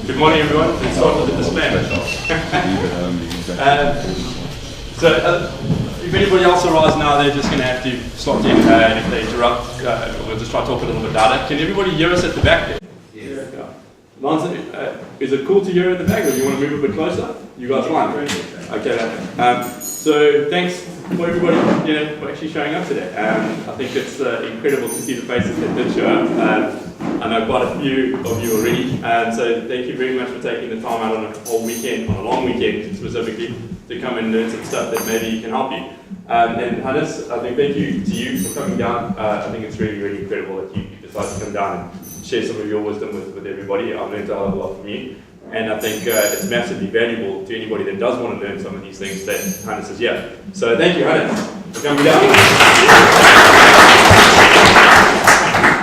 Good morning, everyone. Let's start with the disclaimer. If anybody else arrives now, they're just going to have to slot in. If they interrupt, we'll just try to talk a little bit louder. Can everybody hear us at the back there? Yes. Yeah. Is it cool to hear at the back, or do you want to move a bit closer? You guys fine? Okay. So thanks for everybody for actually showing up today. I think it's incredible to see the faces that did show up. I know quite a few of you already, so thank you very much for taking the time out on a whole weekend, on a long weekend specifically, to come and learn some stuff that maybe can help you. And Hannes, I think thank you to you for coming down. I think it's really, really incredible that you decided to come down and share some of your wisdom with everybody. I've learned a lot from you. And I think it's massively valuable to anybody that does want to learn some of these things that Hannes is here. So thank you, Hannes, for coming down.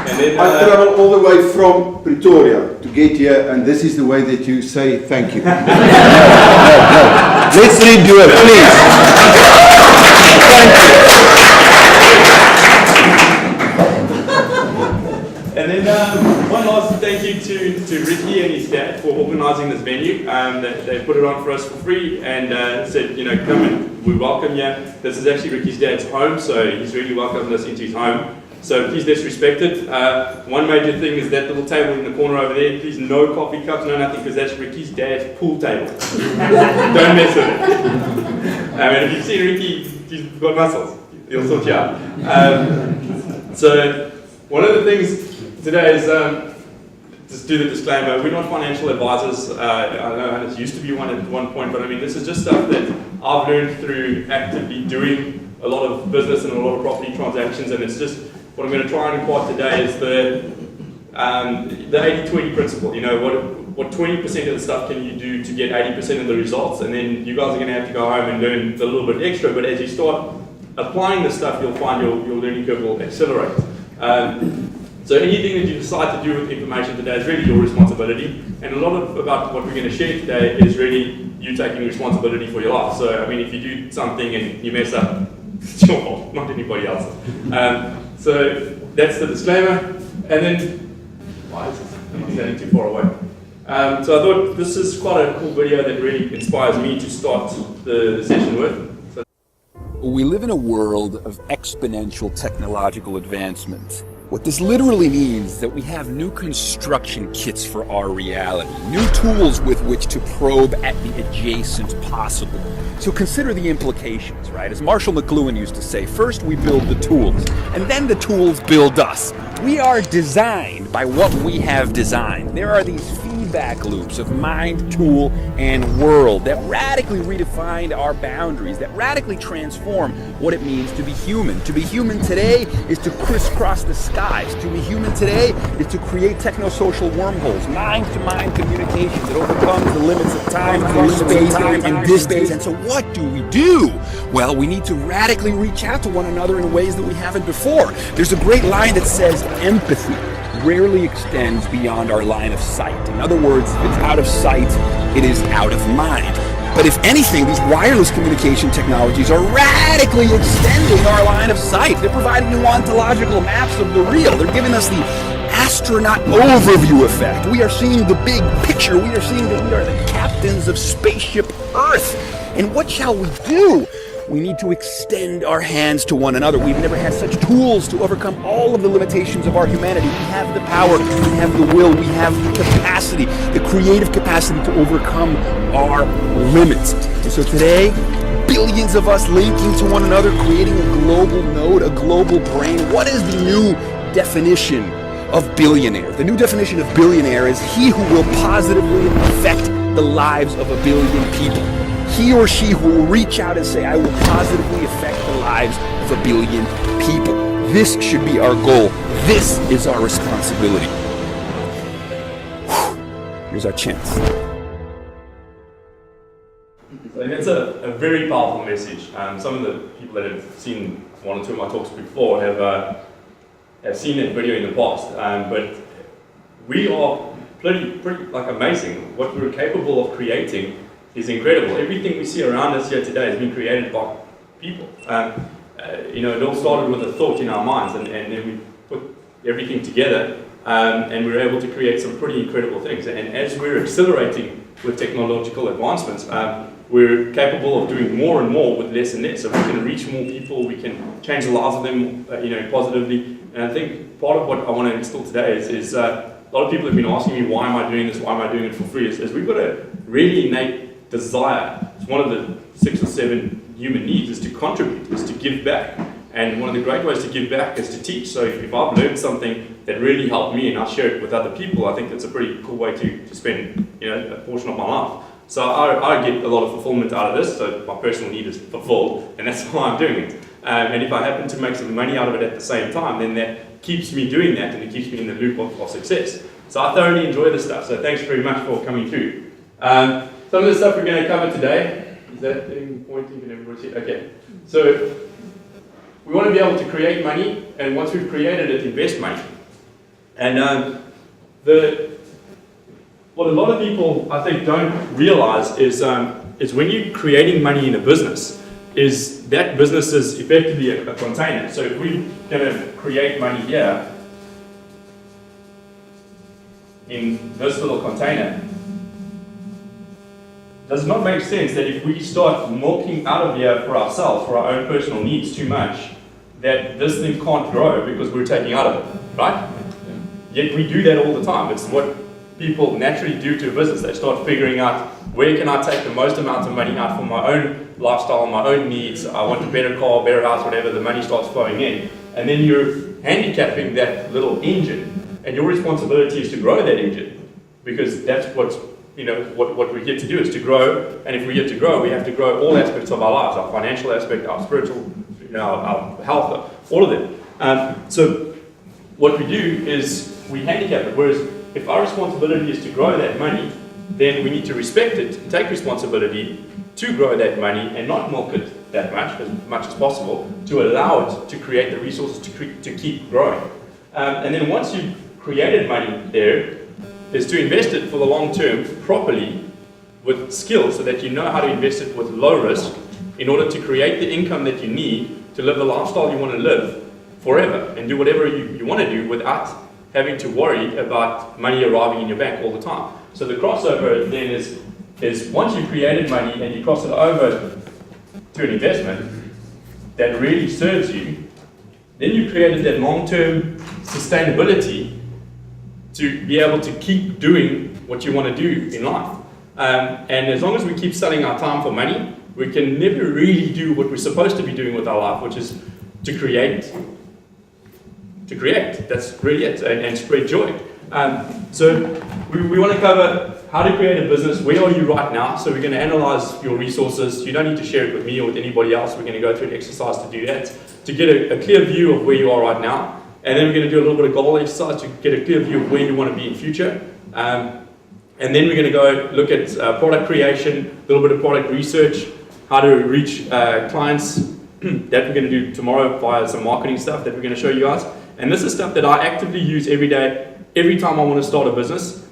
And then, I travel all the way from Pretoria to get here, and this is the way that you say thank you. No. Let's redo it, please. Thank you. And then one last thank you to Ricky and his dad for organising this venue. They put it on for us for free and said, come and we welcome you. This is actually Ricky's dad's home, so he's really welcomed us into his home. So please disrespect it. One major thing is that little table in the corner over there. Please no coffee cups, no nothing, because that's Ricky's dad's pool table. Don't mess with it. If you've seen Ricky, he's got muscles. He'll sort you out. So one of the things today is just do the disclaimer. We're not financial advisors. I know Hannes used to be one at one point, but this is just stuff that I've learned through actively doing a lot of business and a lot of property transactions, and it's just what I'm going to try and impart today is the 80-20 principle. What 20% of the stuff can you do to get 80% of the results, and then you guys are going to have to go home and learn a little bit extra. But as you start applying this stuff, you'll find your learning curve will accelerate. So anything that you decide to do with information today is really your responsibility, and a lot about what we're going to share today is really you taking responsibility for your life. So if you do something and you mess up, it's your fault, not anybody else's. So that's the disclaimer. And then, why is this? I'm standing too far away. So I thought this is quite a cool video that really inspires me to start the session with. So we live in a world of exponential technological advancement. What this literally means is that we have new construction kits for our reality, new tools with which to probe at the adjacent possible. So consider the implications, right? As Marshall McLuhan used to say, first we build the tools, and then the tools build us. We are designed by what we have designed. There are these feedback loops of mind, tool, and world that radically redefine our boundaries, that radically transform what it means to be human. To be human today is to crisscross the skies. To be human today is to create technosocial wormholes, mind-to-mind communication that overcomes the limits of time, space, and distance. And so what do we do? Well, we need to radically reach out to one another in ways that we haven't before. There's a great line that says, empathy rarely extends beyond our line of sight. In other words, if it's out of sight, it is out of mind. But if anything, these wireless communication technologies are radically extending our line of sight. They're providing new ontological maps of the real. They're giving us the astronaut overview effect. We are seeing the big picture. We are seeing that we are the captains of spaceship Earth. And what shall we do? We need to extend our hands to one another. We've never had such tools to overcome all of the limitations of our humanity. We have the power, we have the will, we have the capacity, the creative capacity to overcome our limits. And so today, billions of us linking to one another, creating a global node, a global brain. What is the new definition of billionaire? The new definition of billionaire is he who will positively affect the lives of a billion people. He or she who will reach out and say, I will positively affect the lives of a billion people. This should be our goal. This is our responsibility. Here's our chance. So that's a very powerful message. Some of the people that have seen one or two of my talks before have seen that video in the past. But we are pretty amazing. What we're capable of creating is incredible. Everything we see around us here today has been created by people. It all started with a thought in our minds, and then we put everything together and we were able to create some pretty incredible things. And as we're accelerating with technological advancements, we're capable of doing more and more with less and less. So we can reach more people, we can change the lives of them, positively. And I think part of what I want to instill today is a lot of people have been asking me, why am I doing this? Why am I doing it for free? Is we've got a really innate desire. It's one of the 6 or 7 human needs is to contribute, is to give back. And one of the great ways to give back is to teach. So if I've learned something that really helped me and I share it with other people, I think that's a pretty cool way to spend a portion of my life. So I get a lot of fulfillment out of this, so my personal need is fulfilled, and that's why I'm doing it. And if I happen to make some money out of it at the same time, then that keeps me doing that, and it keeps me in the loop of success. So I thoroughly enjoy this stuff, so thanks very much for coming through. Some of the stuff we're going to cover today, is that thing pointing? Can everybody see? Okay. So we want to be able to create money, and once we've created it, invest money. And what a lot of people, I think, don't realize is when you're creating money in a business, is that business is effectively a container. So if we're going to create money here, in this little container, does it not make sense that if we start milking out of here for ourselves, for our own personal needs too much, that this thing can't grow because we're taking out of it, right? Yeah. Yet we do that all the time. It's what people naturally do to a business. They start figuring out, where can I take the most amount of money out for my own lifestyle, my own needs? I want a better car, better house, whatever. The money starts flowing in. And then you're handicapping that little engine. And your responsibility is to grow that engine. Because that's what we're here to do, is to grow. And if we're here to grow, we have to grow all aspects of our lives, our financial aspect, our spiritual, our health, all of them. So what we do is we handicap it. Whereas if our responsibility is to grow that money, then we need to respect it, take responsibility to grow that money and not milk it that much as possible, to allow it to create the resources to keep growing. And then once you've created money there, is to invest it for the long term properly with skill, so that you know how to invest it with low risk in order to create the income that you need to live the lifestyle you want to live forever and do whatever you want to do without having to worry about money arriving in your bank all the time. So the crossover then is once you've created money and you cross it over to an investment that really serves you, then you've created that long-term sustainability to be able to keep doing what you want to do in life. And as long as we keep selling our time for money, we can never really do what we're supposed to be doing with our life, which is to create. That's really it, and spread joy. So we want to cover how to create a business. Where are you right now? So we're going to analyze your resources. You don't need to share it with me or with anybody else. We're going to go through an exercise to do that, to get a clear view of where you are right now. And then we're going to do a little bit of goal exercise to get a clear view of where you want to be in future. And then we're going to go look at product creation, a little bit of product research, how to reach clients. That we're going to do tomorrow via some marketing stuff that we're going to show you guys. And this is stuff that I actively use every day, every time I want to start a business.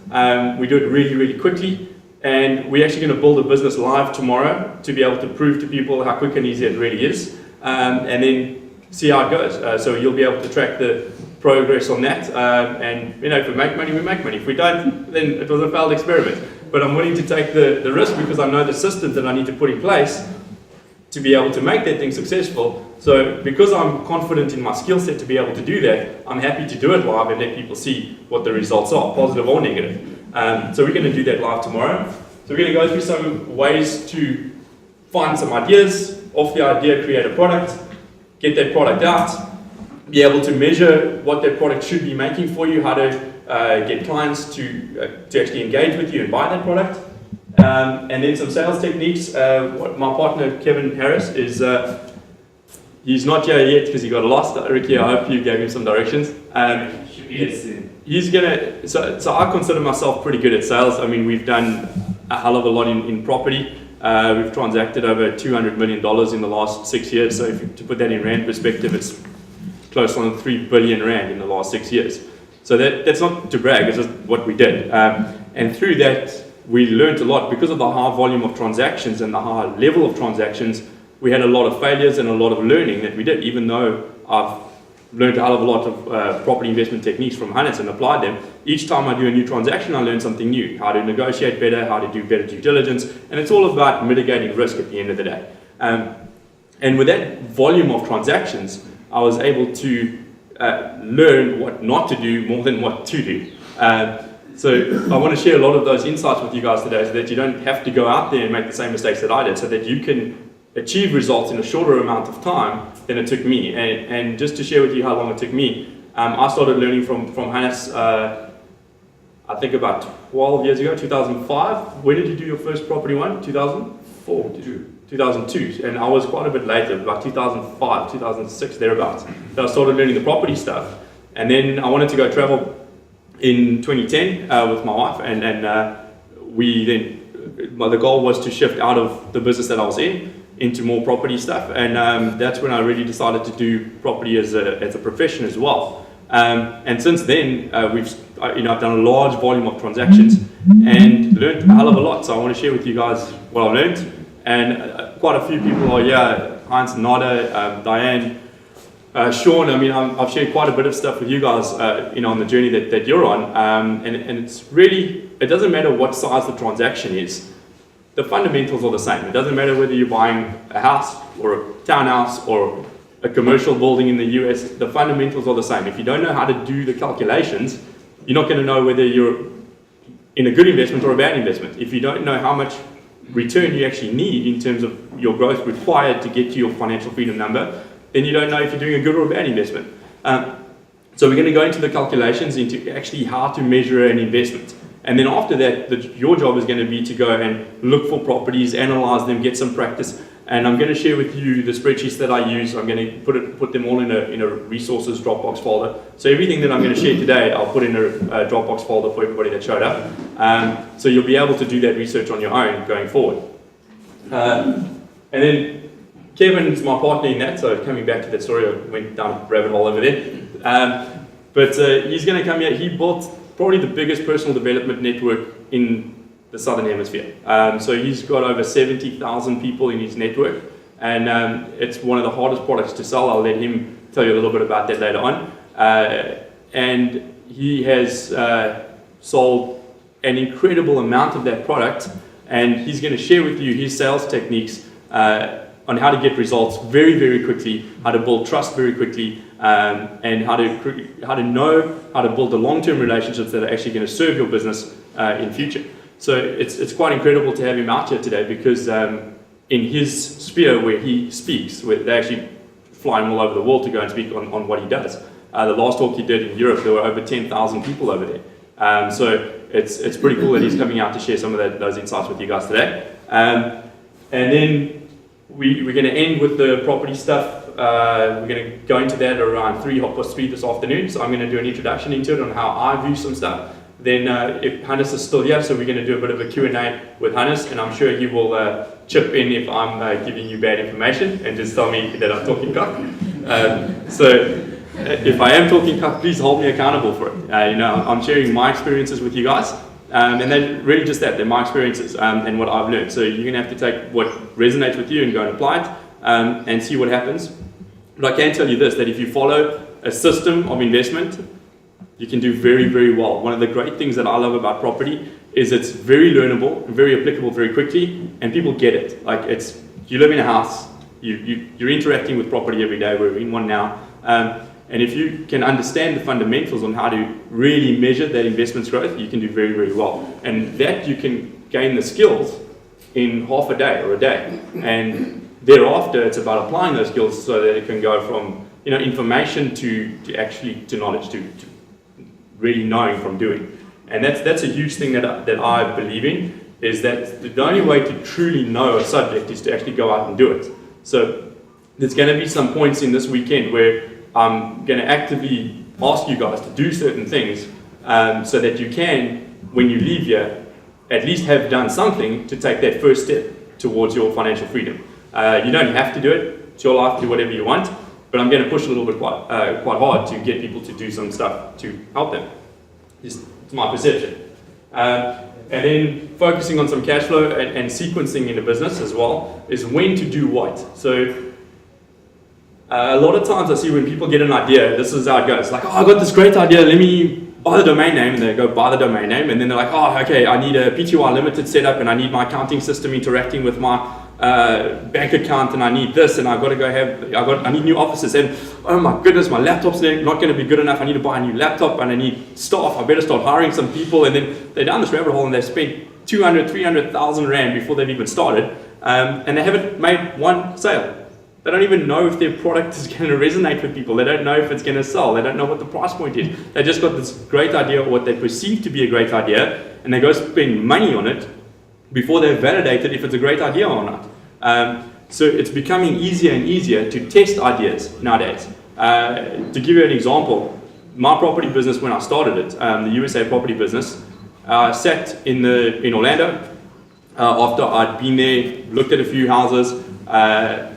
We do it really, really quickly. And we're actually going to build a business live tomorrow to be able to prove to people how quick and easy it really is. And then see how it goes. So you'll be able to track the progress on that. And if we make money, we make money. If we don't, then it was a failed experiment. But I'm willing to take the risk because I know the systems that I need to put in place to be able to make that thing successful. So because I'm confident in my skill set to be able to do that, I'm happy to do it live and let people see what the results are, positive or negative. So we're going to do that live tomorrow. So we're going to go through some ways to find some ideas, off the idea create a product, get that product out, be able to measure what that product should be making for you, how to get clients to actually engage with you and buy that product. And then some sales techniques. My partner, Kevin Harris, he's not here yet because he got lost. Ricky, I hope you gave him some directions. He's gonna, so I consider myself pretty good at sales. I mean, we've done a hell of a lot in property. We've transacted over $200 million in the last 6 years. So to put that in Rand perspective, it's close on 3 billion Rand in the last 6 years. So that's not to brag, it's just what we did. And through that, we learned a lot because of the high volume of transactions and the high level of transactions. We had a lot of failures and a lot of learning that we did, even though I've learned a hell of a lot of property investment techniques from Hannes and applied them. Each time I do a new transaction, I learn something new, how to negotiate better, how to do better due diligence, and it's all about mitigating risk at the end of the day. And with that volume of transactions, I was able to learn what not to do more than what to do. So I want to share a lot of those insights with you guys today so that you don't have to go out there and make the same mistakes that I did, so that you can achieve results in a shorter amount of time than it took me. And just to share with you how long it took me, I started learning from Hannes, I think about 12 years ago, 2005. When did you do your first property one? 2004? 2002. And I was quite a bit later, about 2005, 2006, thereabouts. So I started learning the property stuff. And then I wanted to go travel in 2010 with my wife. And the goal was to shift out of the business that I was in into more property stuff, and that's when I really decided to do property as a profession as well. And since then, I've done a large volume of transactions and learned a hell of a lot. So I want to share with you guys what I learned. And quite a few people are here: Heinz, Nada, Diane, Sean. I mean, I've shared quite a bit of stuff with you guys, on the journey that you're on. And it's really, it doesn't matter what size the transaction is. The fundamentals are the same. It doesn't matter whether you're buying a house or a townhouse or a commercial building in the US, the fundamentals are the same. If you don't know how to do the calculations, you're not going to know whether you're in a good investment or a bad investment. If you don't know how much return you actually need in terms of your growth required to get to your financial freedom number, then you don't know if you're doing a good or a bad investment. So we're going to go into the calculations into actually how to measure an investment. And then after that, your job is going to be to go and look for properties, analyze them, get some practice. And I'm going to share with you the spreadsheets that I use. I'm going to put them all in a resources Dropbox folder. So everything that I'm going to share today, I'll put in a Dropbox folder for everybody that showed up. So you'll be able to do that research on your own going forward. And then Kevin's my partner in that. So coming back to that story, I went down a rabbit hole over there. But he's going to come here. He built probably the biggest personal development network in the Southern Hemisphere. So he's got over 70,000 people in his network, and it's one of the hardest products to sell. I'll let him tell you a little bit about that later on. And he has sold an incredible amount of that product, and he's going to share with you his sales techniques on how to get results very, very quickly, how to build trust very quickly, and how to know how to build the long-term relationships that are actually going to serve your business in future. So it's quite incredible to have him out here today, because in his sphere where he speaks, where they actually fly him all over the world to go and speak on what he does. The last talk he did in Europe, there were over 10,000 people over there. So it's pretty cool that he's coming out to share some of those insights with you guys today. And then we're going to end with the property stuff. We're going to go into that around 3:30 this afternoon. So I'm going to do an introduction into it on how I view some stuff. Then if Hannes is still here, so we're going to do a bit of a Q&A with Hannes, and I'm sure he will chip in if I'm giving you bad information and just tell me that I'm talking cock. So if I am talking cock, please hold me accountable for it. I'm sharing my experiences with you guys, and they're really just that. They're my experiences and what I've learned. So you're going to have to take what resonates with you and go and apply it and see what happens. But I can tell you this, that if you follow a system of investment, you can do very, very well. One of the great things that I love about property is it's very learnable, very applicable very quickly, and people get it. Like you live in a house, you're interacting with property every day. We're in one now. And if you can understand the fundamentals on how to really measure that investment's growth, you can do very, very well. And that you can gain the skills in half a day or a day. And thereafter, it's about applying those skills so that it can go from information to knowledge, to really knowing from doing. And that's a huge thing that I believe in, is that the only way to truly know a subject is to actually go out and do it. So there's going to be some points in this weekend where I'm going to actively ask you guys to do certain things so that you can, when you leave here, at least have done something to take that first step towards your financial freedom. You don't have to do it. It's your life, do whatever you want. But I'm going to push a little bit quite hard to get people to do some stuff to help them. It's my perception. And then focusing on some cash flow and sequencing in a business as well is when to do what. So a lot of times I see when people get an idea, this is how it goes. Like, oh, I got this great idea, let me buy the domain name, and they go buy the domain name, and then they're like, oh, okay, I need a PTY limited setup, and I need my accounting system interacting with my bank account, and I need this, and I've got to go I need new offices, and oh my goodness, my laptop's not going to be good enough, I need to buy a new laptop, and I need staff, I better start hiring some people, and then they're down this rabbit hole, and they've spent 200, 300,000 Rand before they've even started, and they haven't made one sale. They don't even know if their product is going to resonate with people. They don't know if it's going to sell. They don't know what the price point is. They just got this great idea, or what they perceive to be a great idea, and they go spend money on it before they've validated if it's a great idea or not. So it's becoming easier and easier to test ideas nowadays. To give you an example, my property business, when I started it, the USA property business, sat in Orlando after I'd been there, looked at a few houses,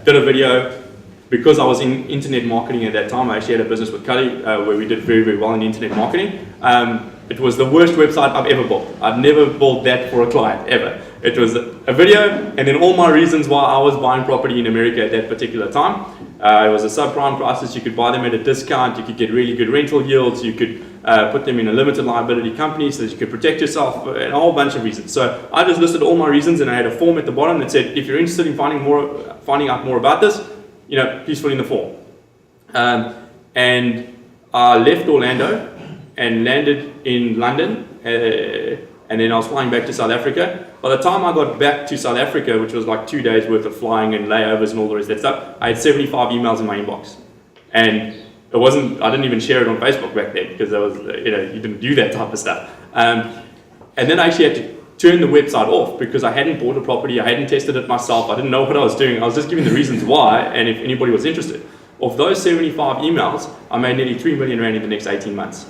did a video. Because I was in internet marketing at that time, I actually had a business with Cully where we did very, very well in internet marketing. It was the worst website I've ever built. I've never built that for a client, ever. It was a video, and then all my reasons why I was buying property in America at that particular time. It was a subprime crisis. You could buy them at a discount. You could get really good rental yields. You could put them in a limited liability company so that you could protect yourself, and a whole bunch of reasons. So I just listed all my reasons, and I had a form at the bottom that said, if you're interested in finding out more about this, please fill in the form. And I left Orlando and landed in London, and then I was flying back to South Africa. By the time I got back to South Africa, which was like 2 days worth of flying and layovers and all the rest of that stuff, I had 75 emails in my inbox. And I didn't even share it on Facebook back then, because you didn't do that type of stuff. And then I actually had to turn the website off because I hadn't bought a property, I hadn't tested it myself, I didn't know what I was doing. I was just giving the reasons why, and if anybody was interested. Of those 75 emails, I made nearly 3 million Rand in the next 18 months.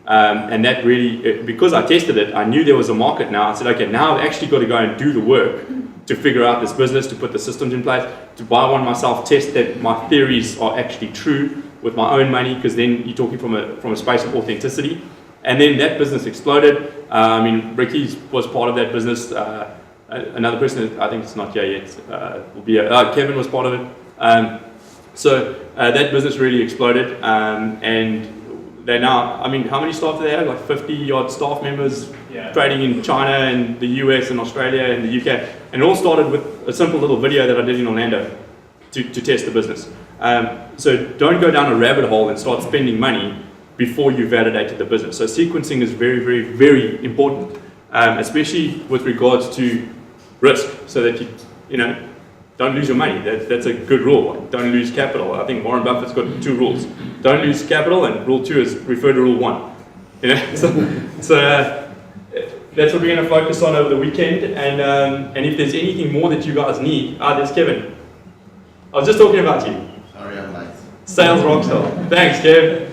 And that really, because I tested it, I knew there was a market now. I said, okay, now I've actually got to go and do the work to figure out this business, to put the systems in place, to buy one myself, test that my theories are actually true with my own money, because then you're talking from a space of authenticity. And then that business exploded. Ricky was part of that business. Another person, I think it's not here yet, will be Kevin was part of it. So that business really exploded, and they now, how many staff do they have? Like 50 odd staff members, trading in China and the US and Australia and the UK. And it all started with a simple little video that I did in Orlando to test the business. So don't go down a rabbit hole and start spending money before you validated the business. So sequencing is very, very, very important, especially with regards to risk, so that you don't lose your money. That's a good rule. Don't lose capital. I think Warren Buffett's got 2 rules. Don't lose capital, and rule 2 is refer to rule 1. So that's what we're going to focus on over the weekend. And if there's anything more that you guys need, there's Kevin. I was just talking about you. Sorry, I'm late. Sales rockstar. Thanks, Kev.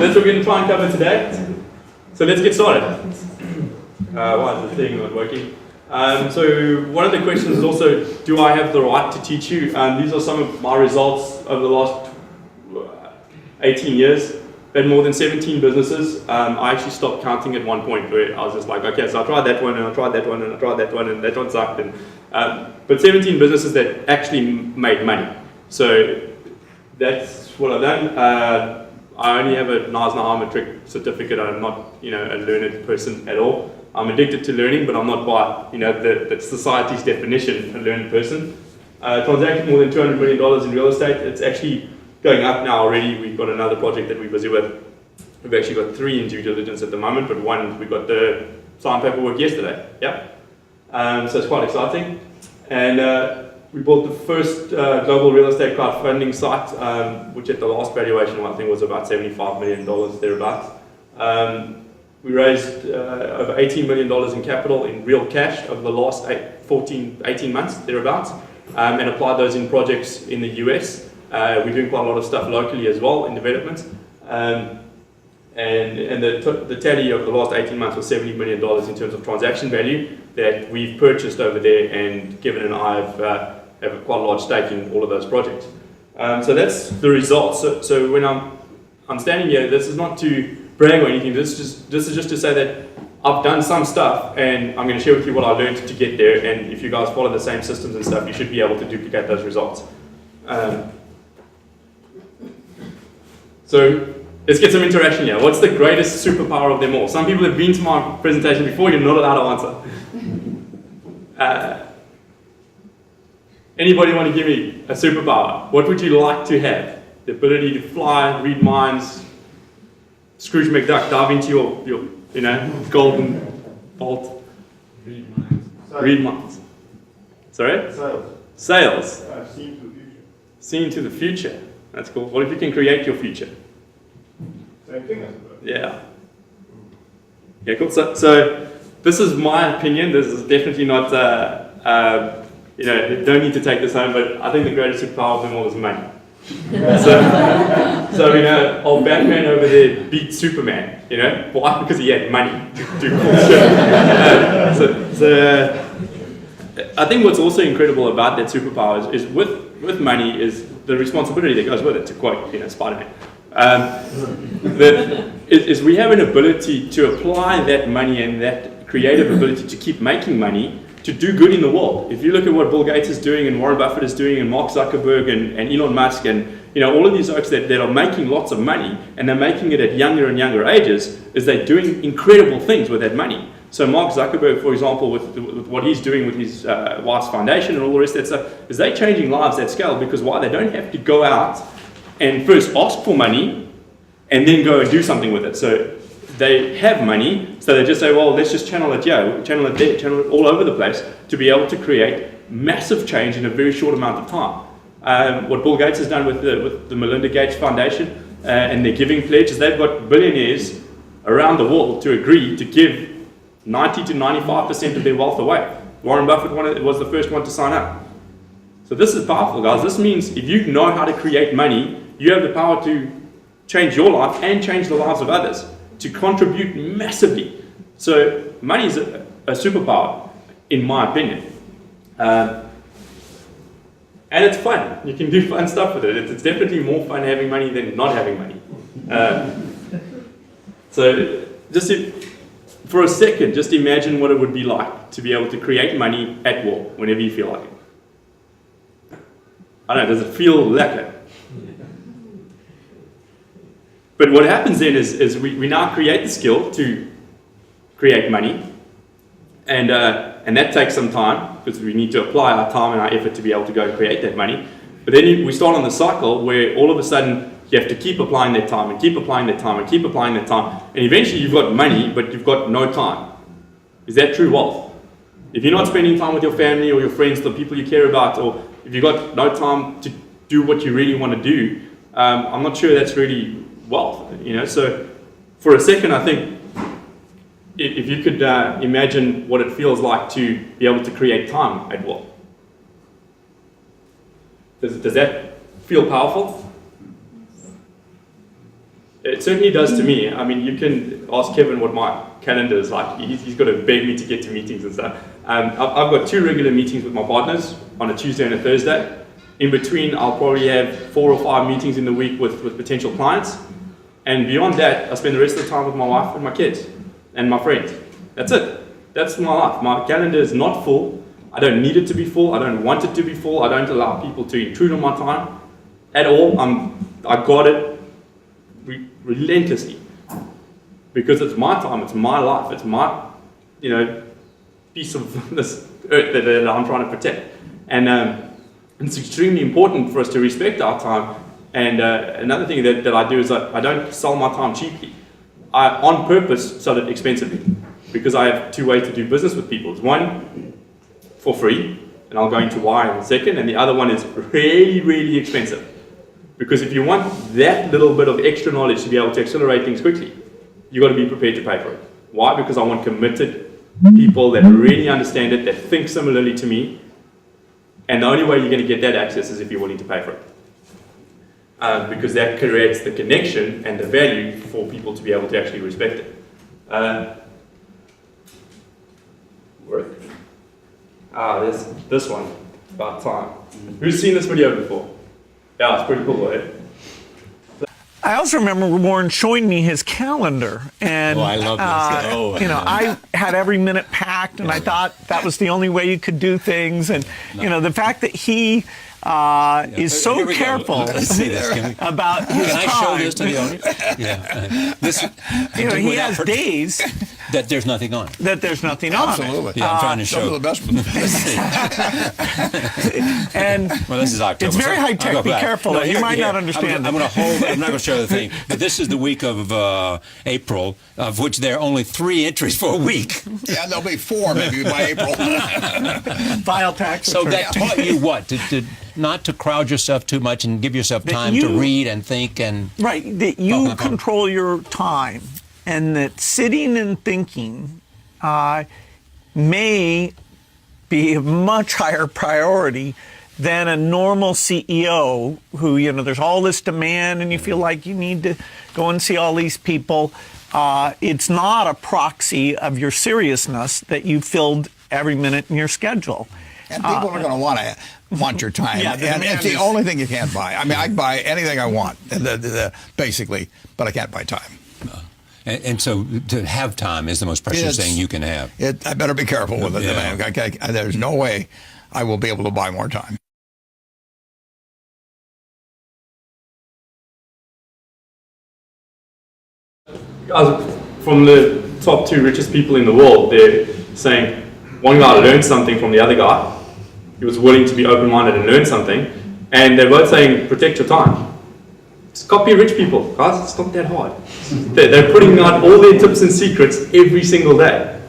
That's what we're going to try and cover today. So let's get started. Why is the thing not working? So one of the questions is also, do I have the right to teach you? These are some of my results over the last 18 years. I've had more than 17 businesses. I actually stopped counting at one point where I was just like, okay, so I tried that one, and I tried that one, and I tried that one, and that one sucked. But 17 businesses that actually made money. So that's what I've done. I only have a NASNA matric certificate. I'm not, a learned person at all. I'm addicted to learning, but I'm not by, the society's definition, a learned person. Transacted more than $200 million in real estate. It's actually going up now already. We've got another project that we're busy with. We've actually got 3 in due diligence at the moment, but one, we got the signed paperwork yesterday. So it's quite exciting. And we built the first global real estate crowdfunding site, which at the last valuation, I think, was about $75 million, thereabouts. We raised over $18 million in capital in real cash over the last 18 months, thereabouts, and applied those in projects in the US. We're doing quite a lot of stuff locally as well in development. And the tally of the last 18 months was $70 million in terms of transaction value that we've purchased over there, and Kevin and I have quite a large stake in all of those projects. So that's the results. So when I'm standing here, this is not to brag or anything. This is just to say that I've done some stuff, and I'm going to share with you what I learned to get there, and if you guys follow the same systems and stuff, you should be able to duplicate those results. So let's get some interaction here. What's the greatest superpower of them all? Some people have been to my presentation before, you're not allowed to answer. Anybody want to give me a superpower? What would you like to have? The ability to fly, read minds, Scrooge McDuck, dive into your golden vault. Read minds. Read minds. Sorry? Sales. Seen to the future. Seen to the future. That's cool. What if you can create your future? Same thing, I suppose. Yeah. Yeah, cool. So this is my opinion. This is definitely not, don't need to take this home, but I think the greatest superpower of them all is money. So old Batman over there beat Superman, Why? Because he had money to do cool shit. I think what's also incredible about that superpower is with money is the responsibility that goes with it, to quote, Spider-Man. Is we have an ability to apply that money and that creative ability to keep making money to do good in the world. If you look at what Bill Gates is doing and Warren Buffett is doing and Mark Zuckerberg and Elon Musk and all of these folks that are making lots of money and they're making it at younger and younger ages, is they're doing incredible things with that money. So Mark Zuckerberg, for example, with what he's doing with his wife's foundation and all the rest of that stuff, is they changing lives at scale because why? They don't have to go out and first ask for money and then go and do something with it. So they have money, so they just say, well, let's just channel it here, channel it there, channel it all over the place to be able to create massive change in a very short amount of time. What Bill Gates has done with the Melinda Gates Foundation and their giving pledge is they've got billionaires around the world to agree to give 90 to 95% of their wealth away. Warren Buffett was the first one to sign up. So this is powerful, guys. This means if you know how to create money, you have the power to change your life and change the lives of others, to contribute massively. So money is a superpower, in my opinion. And it's fun. You can do fun stuff with it. It's definitely more fun having money than not having money. So just for a second, just imagine what it would be like to be able to create money at will, whenever you feel like it. I don't know, does it feel lekker? But what happens then is we now create the skill to create money, and that takes some time because we need to apply our time and our effort to be able to go and create that money. But then we start on the cycle where all of a sudden you have to keep applying that time and keep applying that time and keep applying that time, and eventually you've got money but you've got no time. Is that true wealth? If you're not spending time with your family or your friends, the people you care about, or if you've got no time to do what you really want to do, I'm not sure that's really wealth, So for a second, I think if you could imagine what it feels like to be able to create time at will. Does that feel powerful? It certainly does to me. I mean, you can ask Kevin what my calendar is like. He's got to beg me to get to meetings and stuff. I've got 2 regular meetings with my partners on a Tuesday and a Thursday. In between, I'll probably have 4 or 5 meetings in the week with potential clients. And beyond that, I spend the rest of the time with my wife and my kids and my friends. That's it. That's my life. My calendar is not full. I don't need it to be full. I don't want it to be full. I don't allow people to intrude on my time at all. I guard it relentlessly because it's my time. It's my life. It's my, piece of this earth that I'm trying to protect. And it's extremely important for us to respect our time. And another thing that I do is I don't sell my time cheaply. I, on purpose, sell it expensively because I have 2 ways to do business with people. It's one, for free, and I'll go into why in a second, and the other one is really, really expensive. Because if you want that little bit of extra knowledge to be able to accelerate things quickly, you've got to be prepared to pay for it. Why? Because I want committed people that really understand it, that think similarly to me, and the only way you're going to get that access is if you're willing to pay for it. Because that creates the connection and the value for people to be able to actually respect it. There's this one, about time. Who's seen this video before? Yeah, it's pretty cool, right? I also remember Warren showing me his calendar, and Oh, I love this. you know, I had every minute packed, and I thought that was the only way you could do things. And you know, the fact that he is so Here we go. careful Let's see this. about his Can I time. show this to the audience? Yeah. This, You know, he without has days that there's nothing on. that there's nothing on it. Absolutely. Yeah, I'm trying to Some show. of the best. And Well, this is October. it's very so high I'll tech. go Be back. careful. No, You here- might here. not understand. I'm going to hold. I'm not going to show the thing. But this is the week of April, of which there are only 3 entries for a week. Yeah, there'll be 4 maybe by April. File tax. So return. that taught you what? To not to crowd yourself too much and give yourself That time to you- read and think and. Right, that you control your time, and that sitting and thinking may be a much higher priority than a normal CEO who, you know, there's all this demand and you feel like you need to go and see all these people. It's not a proxy of your seriousness that you filled every minute in your schedule. And people are going to want your time. Yeah, the and demand it's the is- only thing you can't buy. I mean, I can buy anything I want, basically, but I can't buy time. And so to have time is the most precious thing you can have. I better be careful with it, Yeah. man. There's no way I will be able to buy more time. Guys, from the top 2 richest people in the world, they're saying one guy learned something from the other guy. He was willing to be open-minded and learn something. And they're both saying, protect your time. Just copy rich people, guys. It's not that hard. They're putting out all their tips and secrets every single day.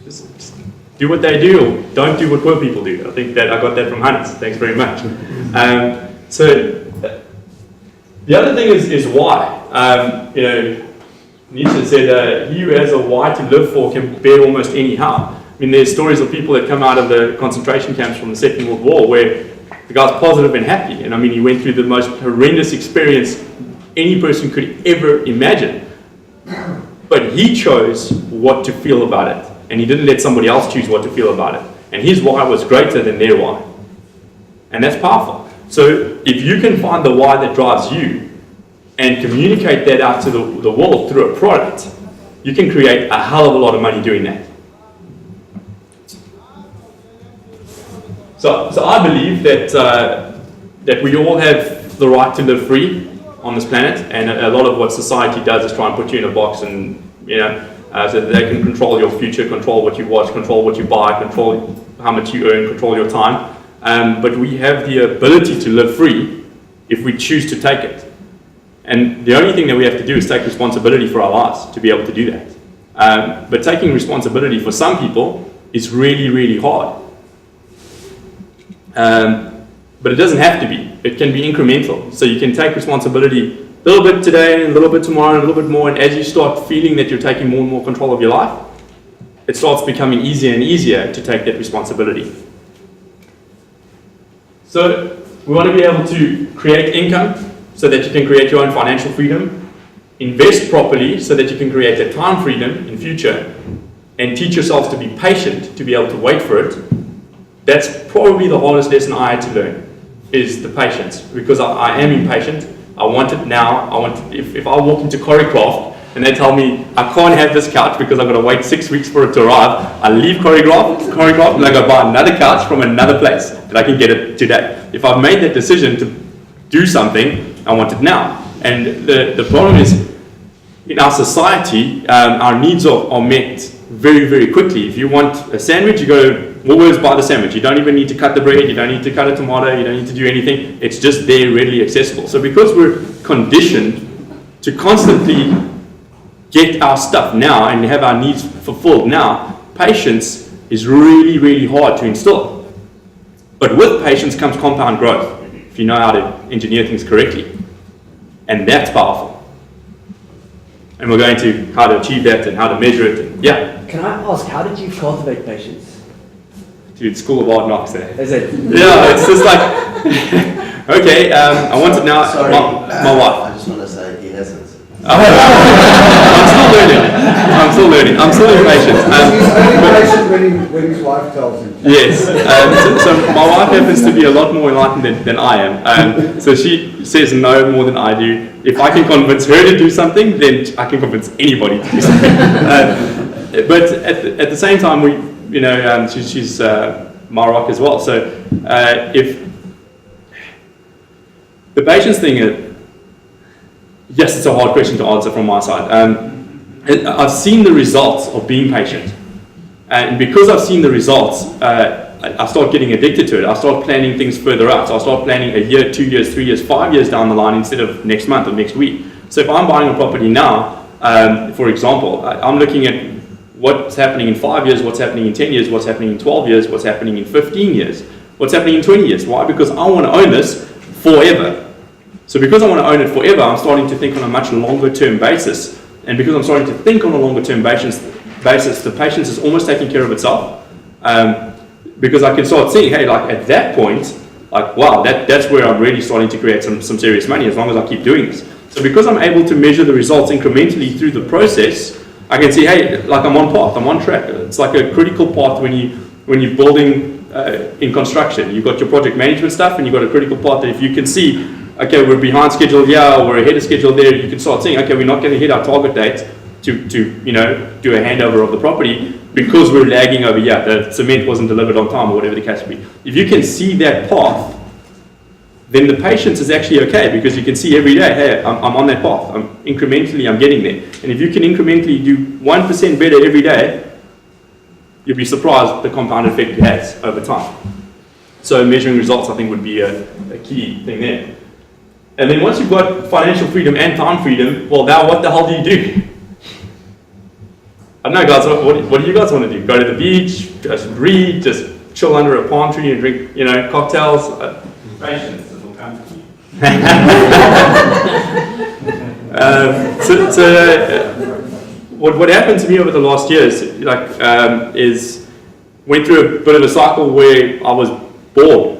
Just do what they do, or don't do what poor people do. I think that I got that from Hans. Thanks very much. So the other thing is why. You know, Nietzsche said, he who has a why to live for can bear almost any how. I mean, there's stories of people that come out of the concentration camps from the Second World War where the guy's positive and happy. And I mean, he went through the most horrendous experience any person could ever imagine. But he chose what to feel about it. And he didn't let somebody else choose what to feel about it. And his why was greater than their why. And that's powerful. So if you can find the why that drives you and communicate that out to the world through a product, you can create a hell of a lot of money doing that. So I believe that we all have the right to live free on this planet, and a lot of what society does is try and put you in a box, and you know, so that they can control your future, control what you watch, control what you buy, control how much you earn, control your time. But we have the ability to live free if we choose to take it. And the only thing that we have to do is take responsibility for our lives to be able to do that. But taking responsibility for some people is really, really hard. But it doesn't have to be. It can be incremental. So you can take responsibility a little bit today, a little bit tomorrow, a little bit more. And as you start feeling that you're taking more and more control of your life, it starts becoming easier and easier to take that responsibility. So we want to be able to create income so that you can create your own financial freedom, invest properly so that you can create that time freedom in future, and teach yourselves to be patient, to be able to wait for it. That's probably the hardest lesson I had to learn, is the patience, because I am impatient. I want it now. If I walk into Choreograph and they tell me I can't have this couch because I've got to wait 6 weeks for it to arrive, I leave Choreograph and I go buy another couch from another place that I can get it today. If I've made that decision to do something, I want it now. And the problem is, in our society, our needs are met very, very quickly. If you want a sandwich, you go Woolworths, buy the sandwich. You don't even need to cut the bread, you don't need to cut a tomato, you don't need to do anything. It's just there, readily accessible. So because we're conditioned to constantly get our stuff now and have our needs fulfilled now, patience is really, really hard to instill. But with patience comes compound growth, if you know how to engineer things correctly. And that's powerful. And we're going to how to achieve that and how to measure it. And yeah. Can I ask, how did you cultivate patience? Dude, School of Hard Knocks there. Is it? Yeah, it's just like, okay, I want it now. Sorry, My wife. I just want to say he hasn't. I'm still I'm still impatient. He's only patient when his wife tells him. Yes. So my wife happens to be a lot more enlightened than I am. So she says no more than I do. If I can convince her to do something, then I can convince anybody to do something. But at the same time, she's my rock as well. So if the patience thing, yes, it's a hard question to answer from my side. I've seen the results of being patient. And because I've seen the results, I start getting addicted to it. I start planning things further out. So I start planning a year, 2 years, 3 years, 5 years down the line instead of next month or next week. So if I'm buying a property now, for example, I'm looking at what's happening in 5 years, what's happening in 10 years, what's happening in 12 years, what's happening in 15 years, what's happening in 20 years. Why? Because I want to own this forever. So because I want to own it forever, I'm starting to think on a much longer term basis. And because I'm starting to think on a longer term basis, the patience is almost taking care of itself. Because I can start seeing, hey, like at that point, like, wow, that's where I'm really starting to create some serious money as long as I keep doing this. So because I'm able to measure the results incrementally through the process, I can see, hey, like I'm on path, I'm on track. It's like a critical path when you're building in construction. You've got your project management stuff and you've got a critical path that if you can see, okay, we're behind schedule here, or we're ahead of schedule there, you can start seeing, okay, we're not going to hit our target date to do a handover of the property because we're lagging over here. The cement wasn't delivered on time or whatever the case may be. If you can see that path, then the patience is actually okay because you can see every day, hey, I'm on that path. Incrementally, I'm getting there. And if you can incrementally do 1% better every day, you'll be surprised the compound effect it has over time. So measuring results, I think, would be a key thing there. And then once you've got financial freedom and time freedom, well, now what the hell do you do? I don't know, guys, what do you guys want to do? Go to the beach, just read, just chill under a palm tree and drink, cocktails? Patience, it'll come to you. What happened to me over the last years, is went through a bit of a cycle where I was bored.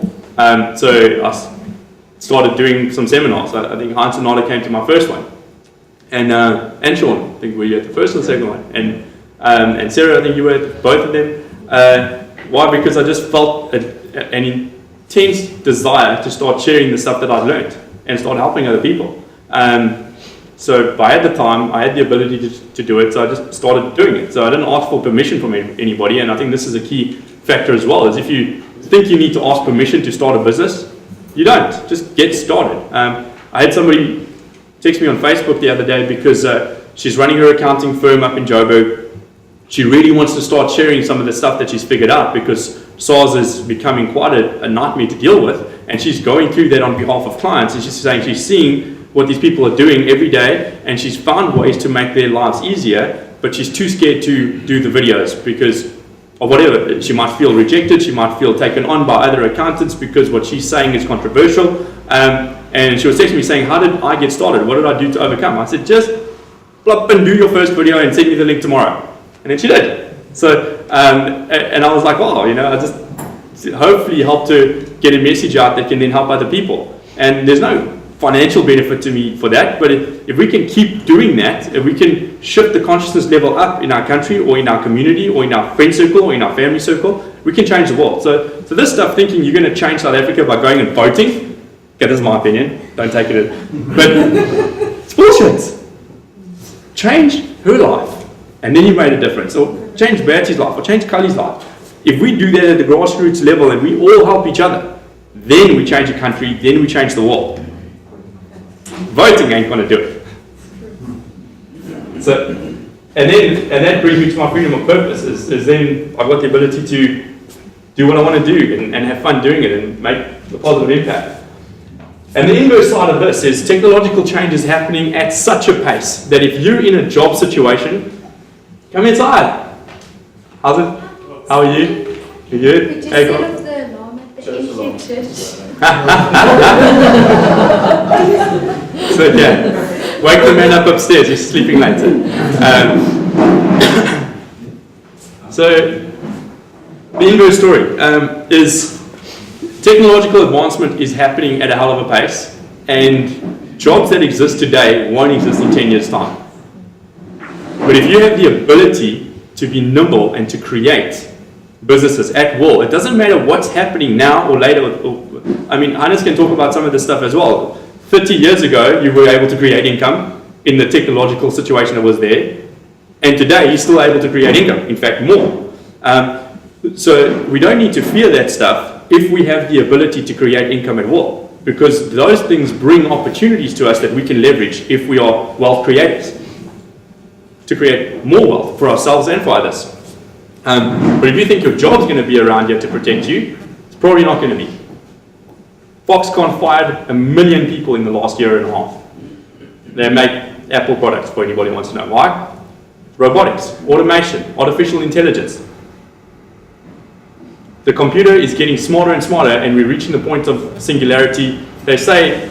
So I started doing some seminars. I think Heinz and Nada came to my first one, and Sean, I think were you at the first and second one, and Sarah, I think you were at both of them. Why? Because I just felt an intense desire to start sharing the stuff that I'd learned and start helping other people. So I had the time, I had the ability to do it, so I just started doing it. So I didn't ask for permission from anybody, and I think this is a key factor as well, is if you think you need to ask permission to start a business, you don't, just get started. I had somebody text me on Facebook the other day because she's running her accounting firm up in Joburg. She really wants to start sharing some of the stuff that she's figured out because SARS is becoming quite a nightmare to deal with, and she's going through that on behalf of clients, and she's saying she's seeing what these people are doing every day, and she's found ways to make their lives easier, but she's too scared to do the videos because of whatever. She might feel rejected, she might feel taken on by other accountants because what she's saying is controversial. And she was texting me saying, how did I get started? What did I do to overcome? I said, just plop and do your first video and send me the link tomorrow. And then she did. So, and I was like, wow, I just hopefully help to get a message out that can then help other people. And there's no financial benefit to me for that, but if we can keep doing that, if we can shift the consciousness level up in our country or in our community or in our friend circle or in our family circle, we can change the world. So this stuff, thinking you're going to change South Africa by going and voting, okay, this is my opinion, don't take it in, but it's bullshit. Change her life, and then you made a difference. Or change Bertie's life, or change Kali's life. If we do that at the grassroots level and we all help each other, then we change a country, then we change the world. Voting ain't going to do it. So, and that brings me to my freedom of purpose, is then I've got the ability to do what I want to do and have fun doing it and make a positive impact. And the inverse side of this is technological change is happening at such a pace that if you're in a job situation, come inside. How's it? How are you? You good? We just Hey, set up the alarm at the Ancient Church. So yeah, wake the man up upstairs, he's sleeping later. So the inverse story is technological advancement is happening at a hell of a pace, and jobs that exist today won't exist in 10 years' time. But if you have the ability to be nimble and to create businesses at will, it doesn't matter what's happening now or later. I mean, Hannes can talk about some of this stuff as well. 30 years ago, you were able to create income in the technological situation that was there. And today, you're still able to create income, in fact, more. So we don't need to fear that stuff if we have the ability to create income at will, because those things bring opportunities to us that we can leverage if we are wealth creators, to create more wealth for ourselves and for others. But if you think your job's going to be around here to protect you, it's probably not going to be. Foxconn fired 1 million people in the last year and a half. They make Apple products, for anybody who wants to know. Why? Robotics, automation, artificial intelligence. The computer is getting smarter and smarter, and we're reaching the point of singularity. They say,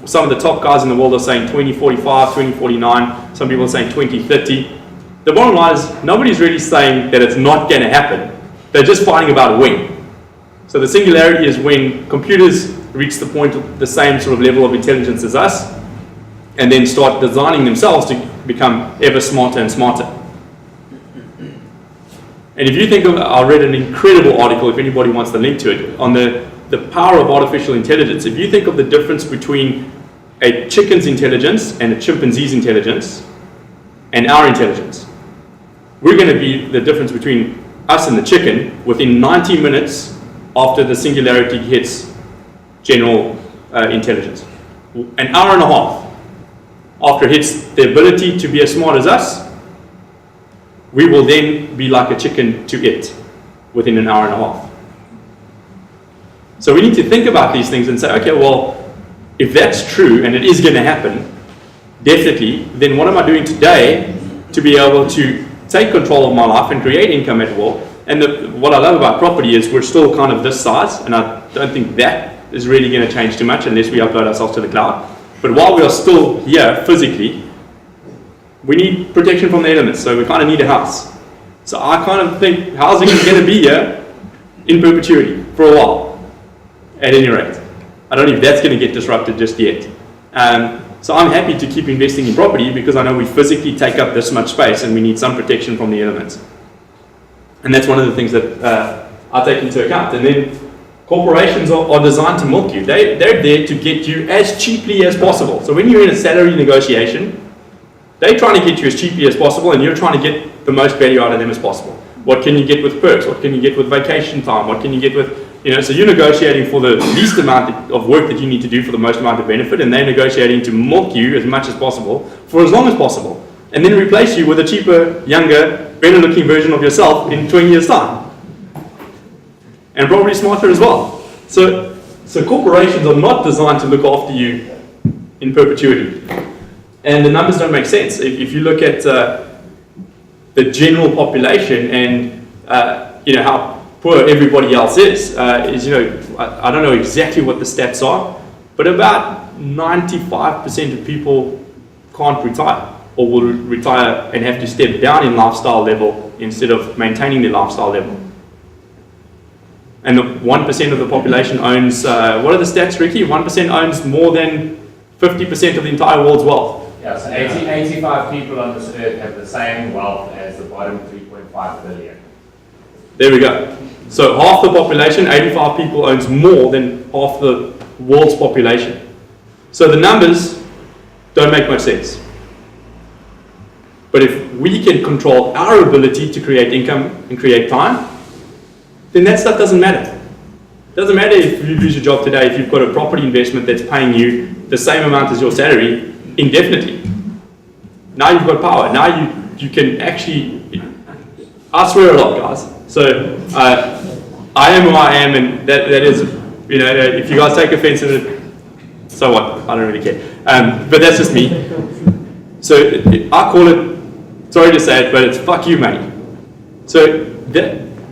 some of the top guys in the world are saying 2045, 2049, some people are saying 2030. The bottom line is, nobody's really saying that it's not going to happen. They're just fighting about when. So the singularity is when computers reach the point of the same sort of level of intelligence as us, and then start designing themselves to become ever smarter and smarter. And if you think of, I read an incredible article, if anybody wants the link to it, on the power of artificial intelligence. If you think of the difference between a chicken's intelligence and a chimpanzee's intelligence and our intelligence, we're going to be the difference between us and the chicken within 90 minutes after the singularity hits general intelligence. An hour and a half after it hits the ability to be as smart as us, we will then be like a chicken to it within an hour and a half. So we need to think about these things and say, okay, well, if that's true and it is going to happen, definitely, then what am I doing today to be able to take control of my life and create income at will? And what I love about property is we're still kind of this size, and I don't think that is really going to change too much unless we upload ourselves to the cloud. But while we are still here physically, we need protection from the elements, so we kind of need a house. So I kind of think housing is going to be here in perpetuity for a while, at any rate. I don't know if that's going to get disrupted just yet. So I'm happy to keep investing in property because I know we physically take up this much space and we need some protection from the elements. And that's one of the things that I take into account. And then corporations are designed to milk you. They're there to get you as cheaply as possible. So when you're in a salary negotiation, they're trying to get you as cheaply as possible, and you're trying to get the most value out of them as possible. What can you get with perks? What can you get with vacation time? What can you get with, so you're negotiating for the least amount of work that you need to do for the most amount of benefit, and they're negotiating to milk you as much as possible for as long as possible, and then replace you with a cheaper, younger, better looking version of yourself in 20 years' time. And probably smarter as well. So corporations are not designed to look after you in perpetuity. And the numbers don't make sense. If you look at the general population and how poor everybody else is I don't know exactly what the stats are, but about 95% of people can't retire or will retire and have to step down in lifestyle level instead of maintaining their lifestyle level. And 1% of the population owns, what are the stats, Ricky? 1% owns more than 50% of the entire world's wealth. Yeah, so 85 people on this earth have the same wealth as the bottom 3.5 billion. There we go. So half the population, 85 people, owns more than half the world's population. So the numbers don't make much sense. But if we can control our ability to create income and create time, then that stuff doesn't matter. It doesn't matter if you lose your job today, if you've got a property investment that's paying you the same amount as your salary indefinitely. Now you've got power. Now you can actually, I swear a lot, guys. So I am who I am, and that is, if you guys take offense to it, so what? I don't really care. But that's just me. So I call it, sorry to say it, but it's fuck you money. So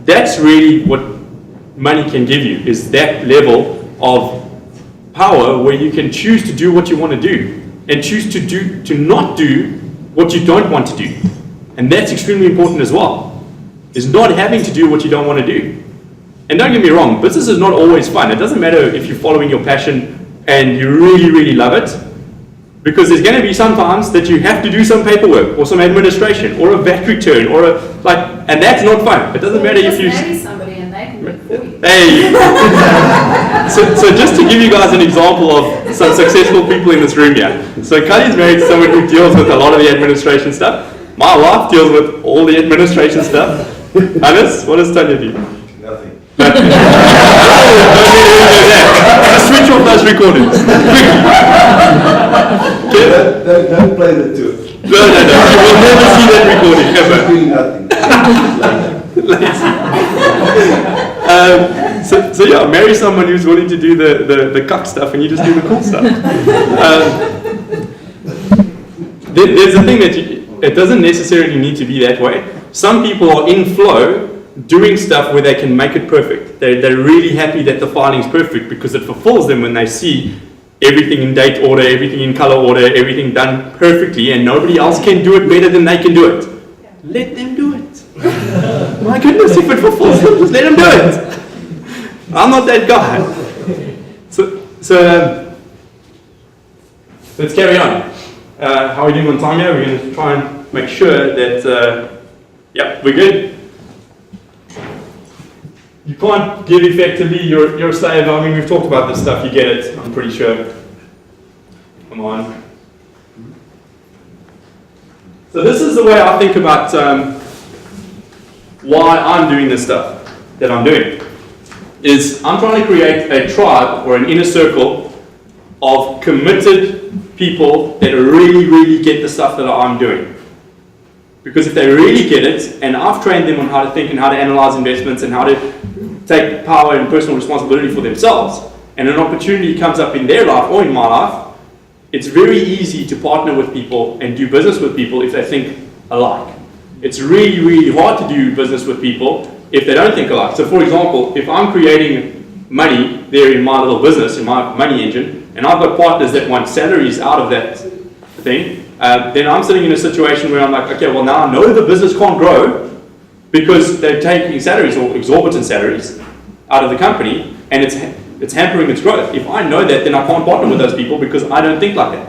that's really what money can give you, is that level of power where you can choose to do what you want to do and choose to not do what you don't want to do. And that's extremely important as well, is not having to do what you don't want to do. And don't get me wrong, business is not always fun. It doesn't matter if you're following your passion and you really, really love it. Because there's going to be some times that you have to do some paperwork or some administration or a VAT return or and that's not fun. It doesn't matter if you marry somebody and they can do it for you. Hey! so just to give you guys an example of some successful people in this room here. So Kali's married to someone who deals with a lot of the administration stuff. My wife deals with all the administration stuff. Hannes, what does Tanya do? Nothing. Just switch off those recordings. Don't play the two. No. You will never see that recording ever. Doing nothing. So yeah, marry someone who's willing to do the cuck stuff and you just do the cool stuff. There's a thing that it doesn't necessarily need to be that way. Some people are in flow doing stuff where they can make it perfect. They're really happy that the filing's perfect because it fulfills them when they see everything in date order, everything in color order, everything done perfectly, and nobody else can do it better than they can do it. Let them do it. My goodness, if it fulfills them, just let them do it. I'm not that guy. So let's carry on. How are we doing on time here? We're going to try and make sure that, yeah, we're good. You can't give effectively, you're a slave. I mean, we've talked about this stuff, you get it, I'm pretty sure. Come on. So this is the way I think about why I'm doing this stuff that I'm doing. Is I'm trying to create a tribe or an inner circle of committed people that really, really get the stuff that I'm doing. Because if they really get it, and I've trained them on how to think and how to analyze investments and how to take power and personal responsibility for themselves, and an opportunity comes up in their life or in my life, it's very easy to partner with people and do business with people if they think alike. It's really, really hard to do business with people if they don't think alike. So for example, if I'm creating money there in my little business, in my money engine, and I've got partners that want salaries out of that thing, then I'm sitting in a situation where I'm like, okay, well now I know the business can't grow because they're taking salaries or exorbitant salaries out of the company, and it's hampering its growth. If I know that, then I can't partner with those people because I don't think like that.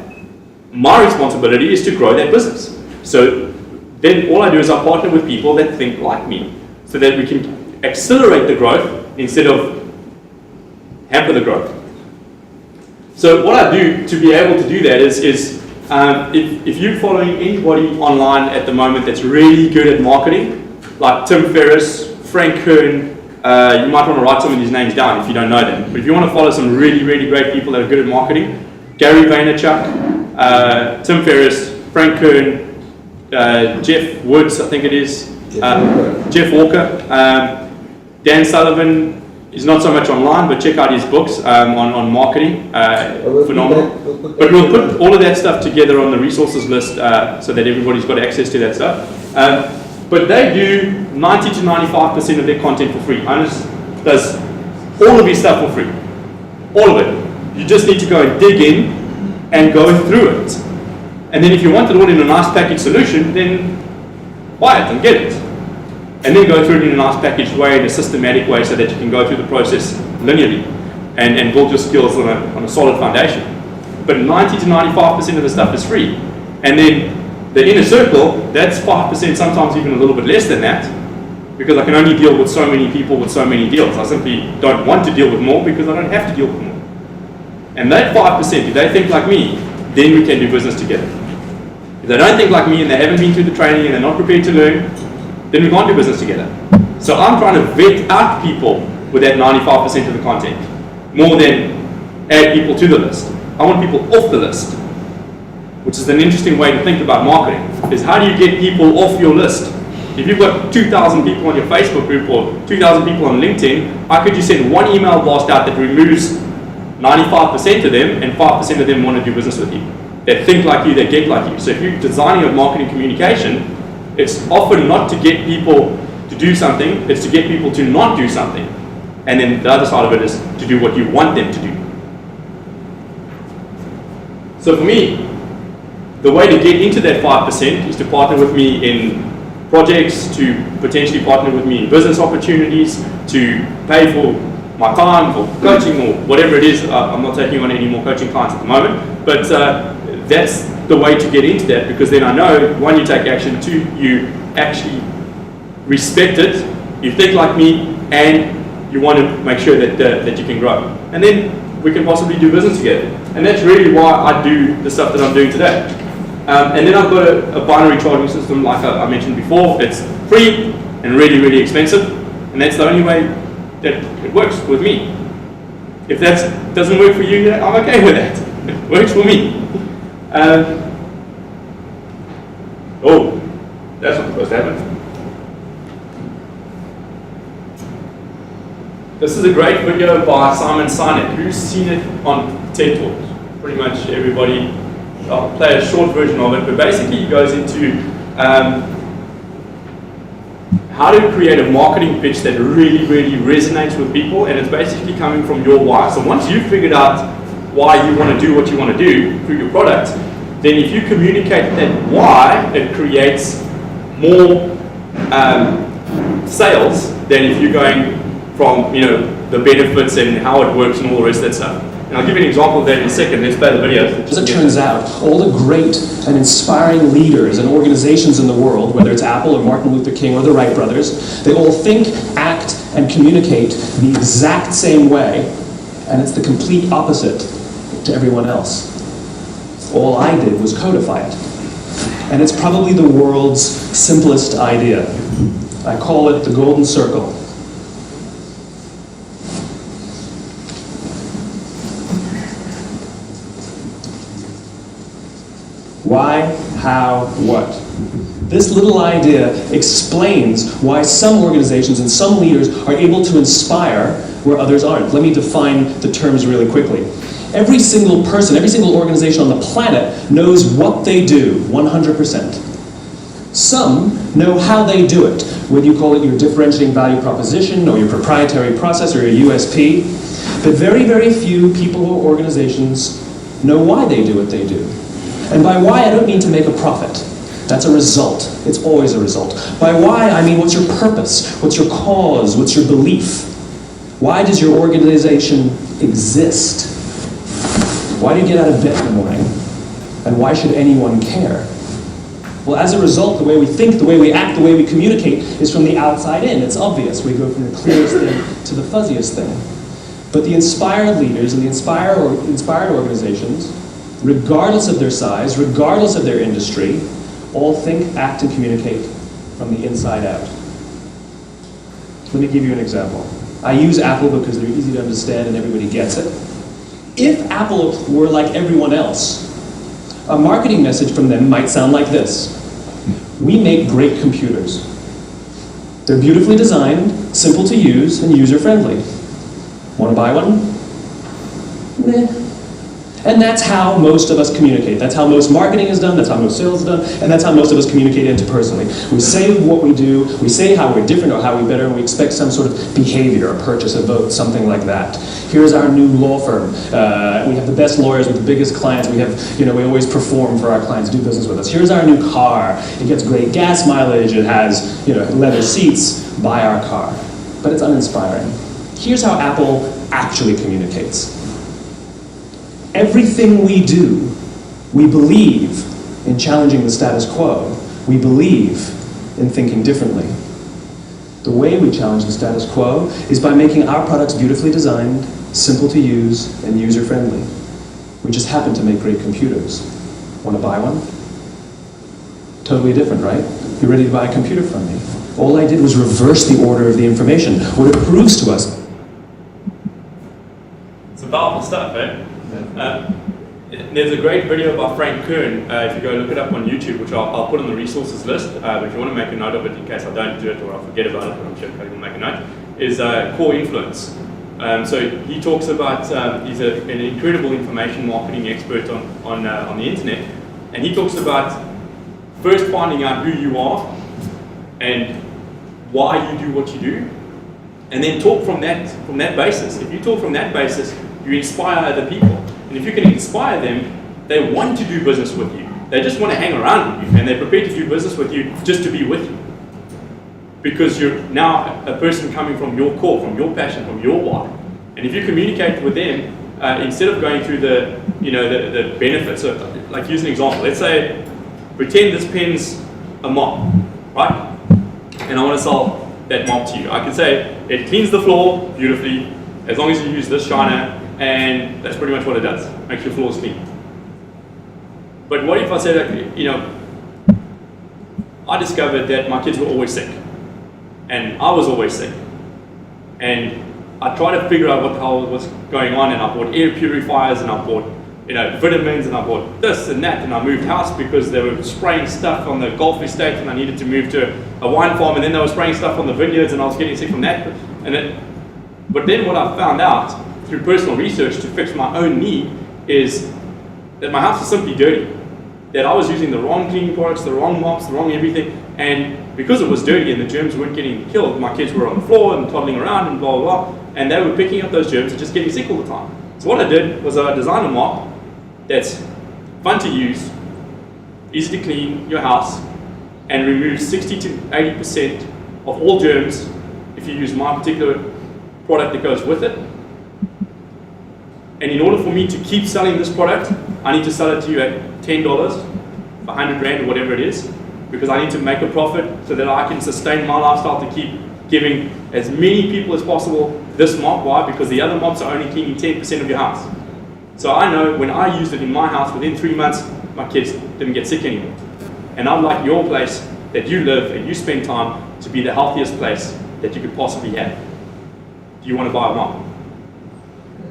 My responsibility is to grow that business. So then all I do is I partner with people that think like me so that we can accelerate the growth instead of hamper the growth. So what I do to be able to do that is if you're following anybody online at the moment that's really good at marketing, like Tim Ferriss, Frank Kern, you might want to write some of these names down if you don't know them. But if you want to follow some really, really great people that are good at marketing, Gary Vaynerchuk, Tim Ferriss, Frank Kern, Jeff Woods, I think it is, Jeff Walker, Dan Sullivan is not so much online, but check out his books on marketing, phenomenal. But we'll put all of that stuff together on the resources list so that everybody's got access to that stuff. But they do 90 to 95% of their content for free. Hannes does all of his stuff for free. All of it. You just need to go and dig in and go through it. And then if you want it all in a nice packaged solution, then buy it and get it. And then go through it in a nice packaged way, in a systematic way, so that you can go through the process linearly and build your skills on a solid foundation. But 90 to 95% of the stuff is free. And then the inner circle, that's 5%, sometimes even a little bit less than that, because I can only deal with so many people with so many deals. I simply don't want to deal with more because I don't have to deal with more. And that 5%, if they think like me, then we can do business together. If they don't think like me and they haven't been through the training and they're not prepared to learn, then we can't do business together. So I'm trying to vet out people with that 95% of the content, more than add people to the list. I want people off the list, which is an interesting way to think about marketing, is how do you get people off your list? If you've got 2,000 people on your Facebook group or 2,000 people on LinkedIn, how could you send one email blast out that removes 95% of them and 5% of them want to do business with you? That think like you, that get like you. So if you're designing a marketing communication, it's often not to get people to do something, it's to get people to not do something. And then the other side of it is to do what you want them to do. So for me, the way to get into that 5% is to partner with me in projects, to potentially partner with me in business opportunities, to pay for my time, for coaching or whatever it is. I'm not taking on any more coaching clients at the moment, but that's the way to get into that, because then I know, one, you take action, two, you actually respect it, you think like me, and you want to make sure that that you can grow. And then we can possibly do business together. And that's really why I do the stuff that I'm doing today. And then I've got a binary charging system, like I mentioned before. It's free and really, really expensive. And that's the only way that it works with me. If that doesn't work for you, I'm okay with that. It works for me. Oh, that's not supposed to happen. This is a great video by Simon Sinek. Who's seen it on TED Talks? Pretty much everybody. I'll play a short version of it, but basically he goes into how to create a marketing pitch that really, really resonates with people, and it's basically coming from your why. So once you've figured out why you want to do what you want to do through your product, then if you communicate that why, it creates more sales than if you're going from, the benefits and how it works and all the rest of that stuff. And I'll give you an example of that in a second. Let's play the video. As it turns out, all the great and inspiring leaders and organizations in the world, whether it's Apple or Martin Luther King or the Wright brothers, they all think, act, and communicate the exact same way, and it's the complete opposite to everyone else. All I did was codify it. And it's probably the world's simplest idea. I call it the golden circle. Why, how, what? This little idea explains why some organizations and some leaders are able to inspire where others aren't. Let me define the terms really quickly. Every single person, every single organization on the planet knows what they do, 100%. Some know how they do it, whether you call it your differentiating value proposition or your proprietary process or your USP. But very, very few people or organizations know why they do what they do. And by why, I don't mean to make a profit. That's a result. It's always a result. By why, I mean what's your purpose? What's your cause? What's your belief? Why does your organization exist? Why do you get out of bed in the morning? And why should anyone care? Well, as a result, the way we think, the way we act, the way we communicate is from the outside in. It's obvious. We go from the clearest thing to the fuzziest thing. But the inspired leaders and the inspired organizations, regardless of their size, regardless of their industry, all think, act, and communicate from the inside out. Let me give you an example. I use Apple because they're easy to understand and everybody gets it. If Apple were like everyone else, a marketing message from them might sound like this. We make great computers. They're beautifully designed, simple to use, and user-friendly. Want to buy one? Meh. And that's how most of us communicate. That's how most marketing is done, that's how most sales is done, and that's how most of us communicate interpersonally. We say what we do, we say how we're different or how we're better, and we expect some sort of behavior, a purchase, a vote, something like that. Here's our new law firm. We have the best lawyers with the biggest clients. We have, we always perform for our clients, do business with us. Here's our new car. It gets great gas mileage. It has, leather seats. Buy our car. But it's uninspiring. Here's how Apple actually communicates. Everything we do, we believe in challenging the status quo. We believe in thinking differently. The way we challenge the status quo is by making our products beautifully designed, simple to use, and user-friendly. We just happen to make great computers. Want to buy one? Totally different, right? You're ready to buy a computer from me. All I did was reverse the order of the information. What it proves to us. It's powerful stuff, eh? There's a great video by Frank Kern, if you go look it up on YouTube, which I'll put on the resources list, but if you want to make a note of it in case I don't do it or I forget about it, but I'm sure Cody will make a note, is core influence. So he talks about, he's an incredible information marketing expert on the internet, and he talks about first finding out who you are and why you do what you do, and then talk from that basis. If you talk from that basis, you inspire other people. And if you can inspire them, they want to do business with you. They just want to hang around with you, and they're prepared to do business with you just to be with you. Because you're now a person coming from your core, from your passion, from your why. And if you communicate with them, instead of going through the benefits, like use an example. Let's say, pretend this pen's a mop, right? And I want to sell that mop to you. I can say it cleans the floor beautifully as long as you use this shiner, and that's pretty much what it does. Makes your floors clean. But what if I said, okay, you know, I discovered that my kids were always sick, and I was always sick, and I tried to figure out what the hell was going on, and I bought air purifiers, and I bought, you know, vitamins, and I bought this and that, and I moved house because they were spraying stuff on the golf estate, and I needed to move to a wine farm, and then they were spraying stuff on the vineyards, and I was getting sick from that. But then what I found out through personal research to fix my own need is that my house was simply dirty. That I was using the wrong cleaning products, the wrong mops, the wrong everything, and because it was dirty and the germs weren't getting killed, my kids were on the floor and toddling around and blah, blah, blah, and they were picking up those germs and just getting sick all the time. So what I did was I designed a mop that's fun to use, easy to clean your house, and removes 60 to 80% of all germs if you use my particular product that goes with it. And in order for me to keep selling this product, I need to sell it to you at $10, 100 Rand or whatever it is, because I need to make a profit so that I can sustain my lifestyle to keep giving as many people as possible this mop. Why? Because the other mops are only cleaning 10% of your house. So I know when I used it in my house, within 3 months, my kids didn't get sick anymore. And I'd like your place that you live and you spend time to be the healthiest place that you could possibly have. Do you want to buy a mop?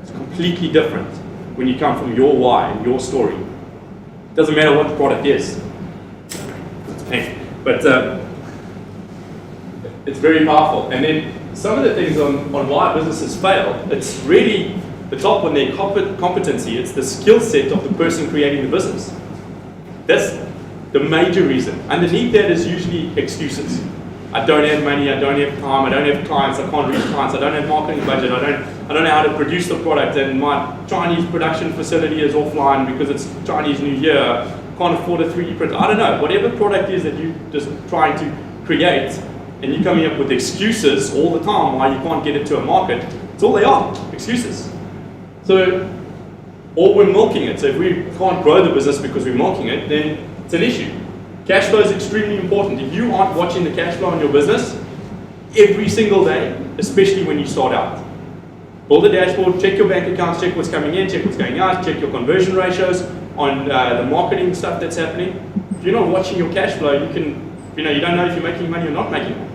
It's completely different when you come from your why and your story. It doesn't matter what the product is. But it's very powerful. And then some of the things on why businesses fail, it's really the top on their competency. It's the skill set of the person creating the business. That's the major reason. Underneath that is usually excuses. I don't have money, I don't have time, I don't have clients, I can't reach clients, I don't have marketing budget, I don't know how to produce the product, and my Chinese production facility is offline because it's Chinese New Year, I can't afford a 3D printer. I don't know, whatever product is that you're just trying to create, and you're coming up with excuses all the time why you can't get it to a market, it's all they are, excuses. So, or we're milking it. So if we can't grow the business because we're milking it, then it's an issue. Cash flow is extremely important. If you aren't watching the cash flow in your business every single day, especially when you start out, build a dashboard, check your bank accounts, check what's coming in, check what's going out, check your conversion ratios on the marketing stuff that's happening. If you're not watching your cash flow, you don't know if you're making money or not making money.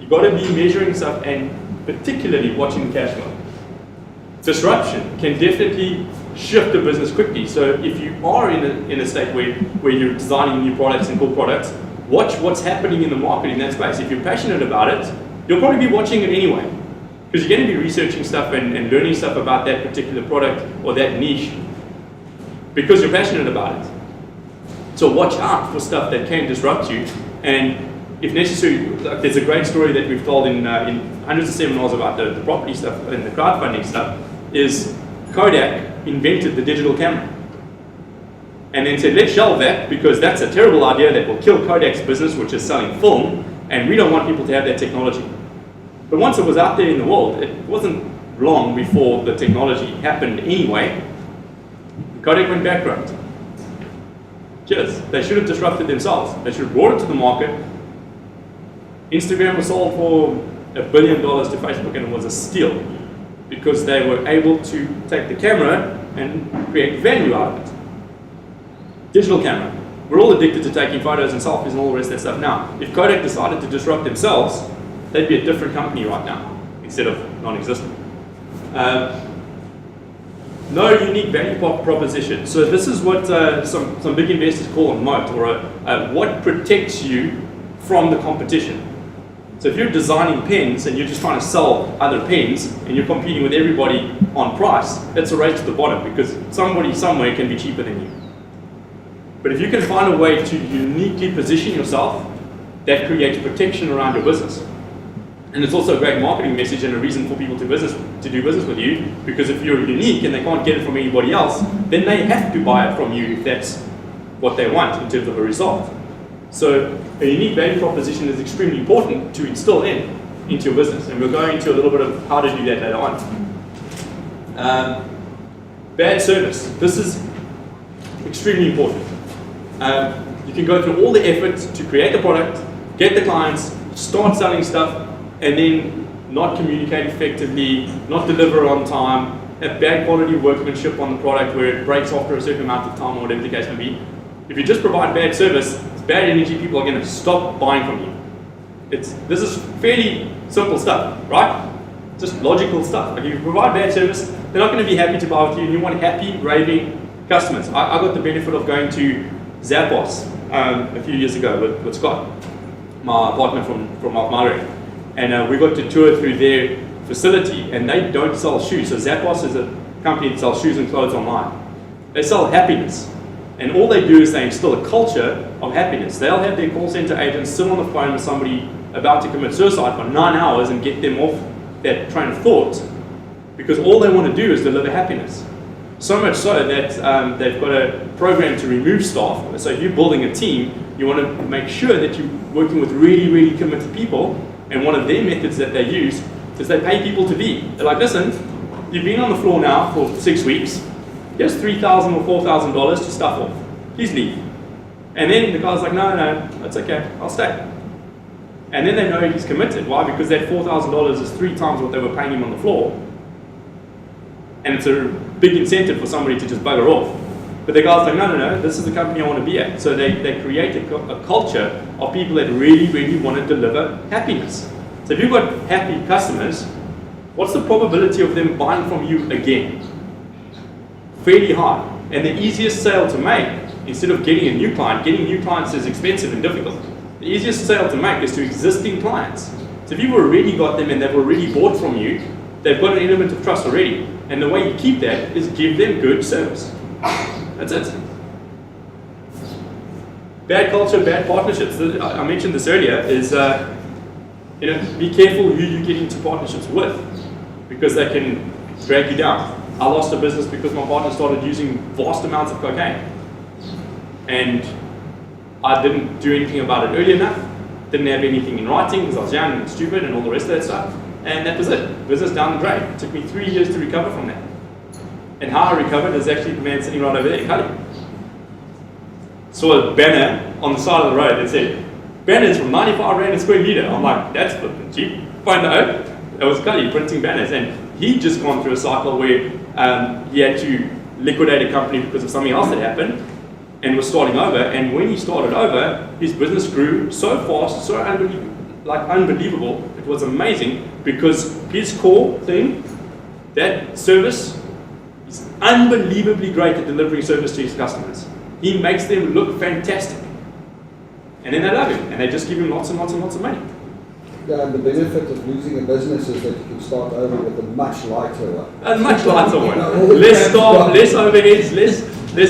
You've got to be measuring stuff and particularly watching the cash flow. Disruption can definitely shift the business quickly. So if you are in a state where you're designing new products and cool products, watch what's happening in the market in that space. If you're passionate about it, you'll probably be watching it anyway, because you're going to be researching stuff and learning stuff about that particular product or that niche because you're passionate about it. So watch out for stuff that can disrupt you, and if necessary, there's a great story that we've told in hundreds of seminars about the property stuff and the crowdfunding stuff, is Kodak invented the digital camera and then said, let's shelve that because that's a terrible idea that will kill Kodak's business, which is selling film, and we don't want people to have that technology. But once it was out there in the world, it wasn't long before the technology happened anyway. Kodak went bankrupt. Cheers. They should have disrupted themselves. They should have brought it to the market. Instagram was sold for $1 billion to Facebook, and it was a steal, because they were able to take the camera and create value out of it. Digital camera. We're all addicted to taking photos and selfies and all the rest of that stuff now. If Kodak decided to disrupt themselves, they'd be a different company right now, instead of non-existent. No unique value proposition. So this is what some big investors call a moat, or what protects you from the competition. So if you're designing pens and you're just trying to sell other pens and you're competing with everybody on price, that's a race to the bottom, because somebody somewhere can be cheaper than you. But if you can find a way to uniquely position yourself, that creates protection around your business. And it's also a great marketing message and a reason for people to do business with you, because if you're unique and they can't get it from anybody else, then they have to buy it from you if that's what they want in terms of a result. So a unique value proposition is extremely important to instill into your business, and we'll go into a little bit of how to do that later on. Bad service. This is extremely important. You can go through all the effort to create the product, get the clients, start selling stuff, and then not communicate effectively, not deliver on time, have bad quality workmanship on the product where it breaks after a certain amount of time or whatever the case may be. If you just provide bad service, it's bad energy, people are going to stop buying from you. This is fairly simple stuff, right? Just logical stuff. Like if you provide bad service, they're not going to be happy to buy with you, and you want happy, raving customers. I got the benefit of going to Zappos a few years ago with Scott, my partner from Margaret, and we got to tour through their facility, and they don't sell shoes. So Zappos is a company that sells shoes and clothes online. They sell happiness, and all they do is they instill a culture of happiness. They'll have their call center agents sit on the phone with somebody about to commit suicide for 9 hours and get them off that train of thought, because all they want to do is deliver happiness. So much so that they've got a program to remove staff. So if you're building a team, you want to make sure that you're working with really, really committed people, and one of their methods that they use is they pay people to be. They're like, listen, you've been on the floor now for 6 weeks, here's $3,000 or $4,000 to stuff off. Please leave. And then the guy's like, no, that's okay, I'll stay. And then they know he's committed. Why? Because that $4,000 is 3 times what they were paying him on the floor. And it's a big incentive for somebody to just bugger off. But the guy's like, no, this is the company I want to be at. So they create a culture of people that really, really want to deliver happiness. So if you've got happy customers, what's the probability of them buying from you again? Fairly high. And the easiest sale to make, instead of getting a new client, getting new clients is expensive and difficult. The easiest sale to make is to existing clients. So if you've already got them and they've already bought from you, they've got an element of trust already. And the way you keep that is give them good service. That's it. Bad culture, bad partnerships. I mentioned this earlier, is be careful who you get into partnerships with, because they can drag you down. I lost a business because my partner started using vast amounts of cocaine. And I didn't do anything about it early enough, didn't have anything in writing because I was young and stupid and all the rest of that stuff. And that was it. Business down the drain. It took me 3 years to recover from that. And how I recovered is actually the man sitting right over there, Cully. Saw a banner on the side of the road that said, banners from 95 Rand a square meter. I'm like, that's flipping cheap. Find out. That was Cully printing banners. And he'd just gone through a cycle where he had to liquidate a company because of something else that happened, and was starting over. And when he started over, his business grew so fast, so unbelievable. It was amazing, because his core thing, that service, is unbelievably great at delivering service to his customers. He makes them look fantastic. And then they love him, and they just give him lots and lots and lots of money. Yeah, and the benefit of losing a business is that you can start over with a much lighter one. A much lighter one. Less staff, less overheads, less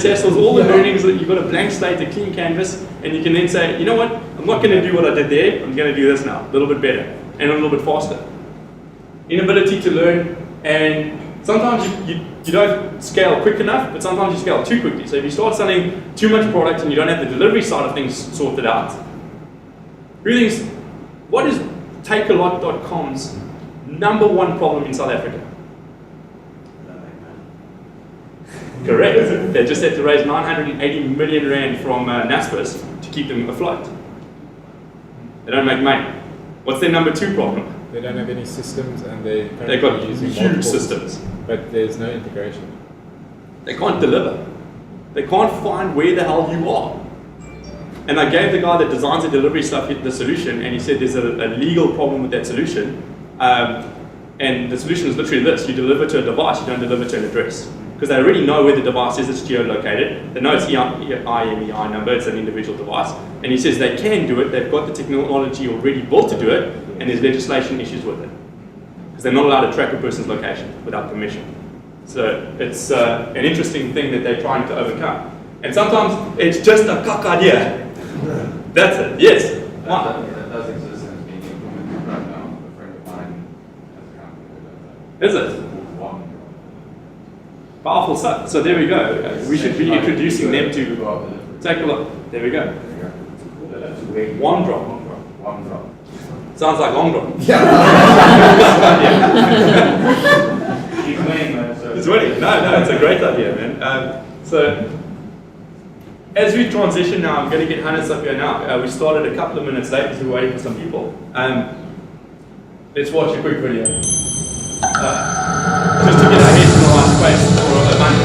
hassles, all the learnings that you've got a blank slate, a clean canvas, and you can then say, you know what, I'm not going to do what I did there, I'm going to do this now, a little bit better, and a little bit faster. Inability to learn, and sometimes you don't scale quick enough, but sometimes you scale too quickly. So if you start selling too much product and you don't have the delivery side of things sorted out, who thinks, what is takealot.com's number one problem in South Africa? Correct. They just had to raise 980 million Rand from Naspers to keep them afloat. They don't make money. What's their number 2 problem? They don't have any systems, and they've got huge systems. But there's no integration. They can't deliver. They can't find where the hell you are. And I gave the guy that designs the delivery stuff the solution, and he said there's a legal problem with that solution. And the solution is literally this: you deliver to a device, you don't deliver to an address. Because they already know where the device is, it's geolocated. They know it's IMEI number, it's an individual device. And he says they can do it, they've got the technology already built to do it, and there's legislation issues with it. Because they're not allowed to track a person's location without permission. So it's an interesting thing that they're trying to overcome. And sometimes it's just a cock idea. That's it, yes. That does exist and it's being implemented right now. A friend of mine has a company that does that. Is it? Powerful stuff. So there we go. We should be introducing them to take a look. There we go. One drop. One drop. Sounds like long drop. Keep winning, man. It's winning. No, it's a great idea, man. So as we transition now, I'm going to get Hannes up here now. We started a couple of minutes late because we were waiting for some people. Let's watch a quick video. Just to get our heads in the right space for a month.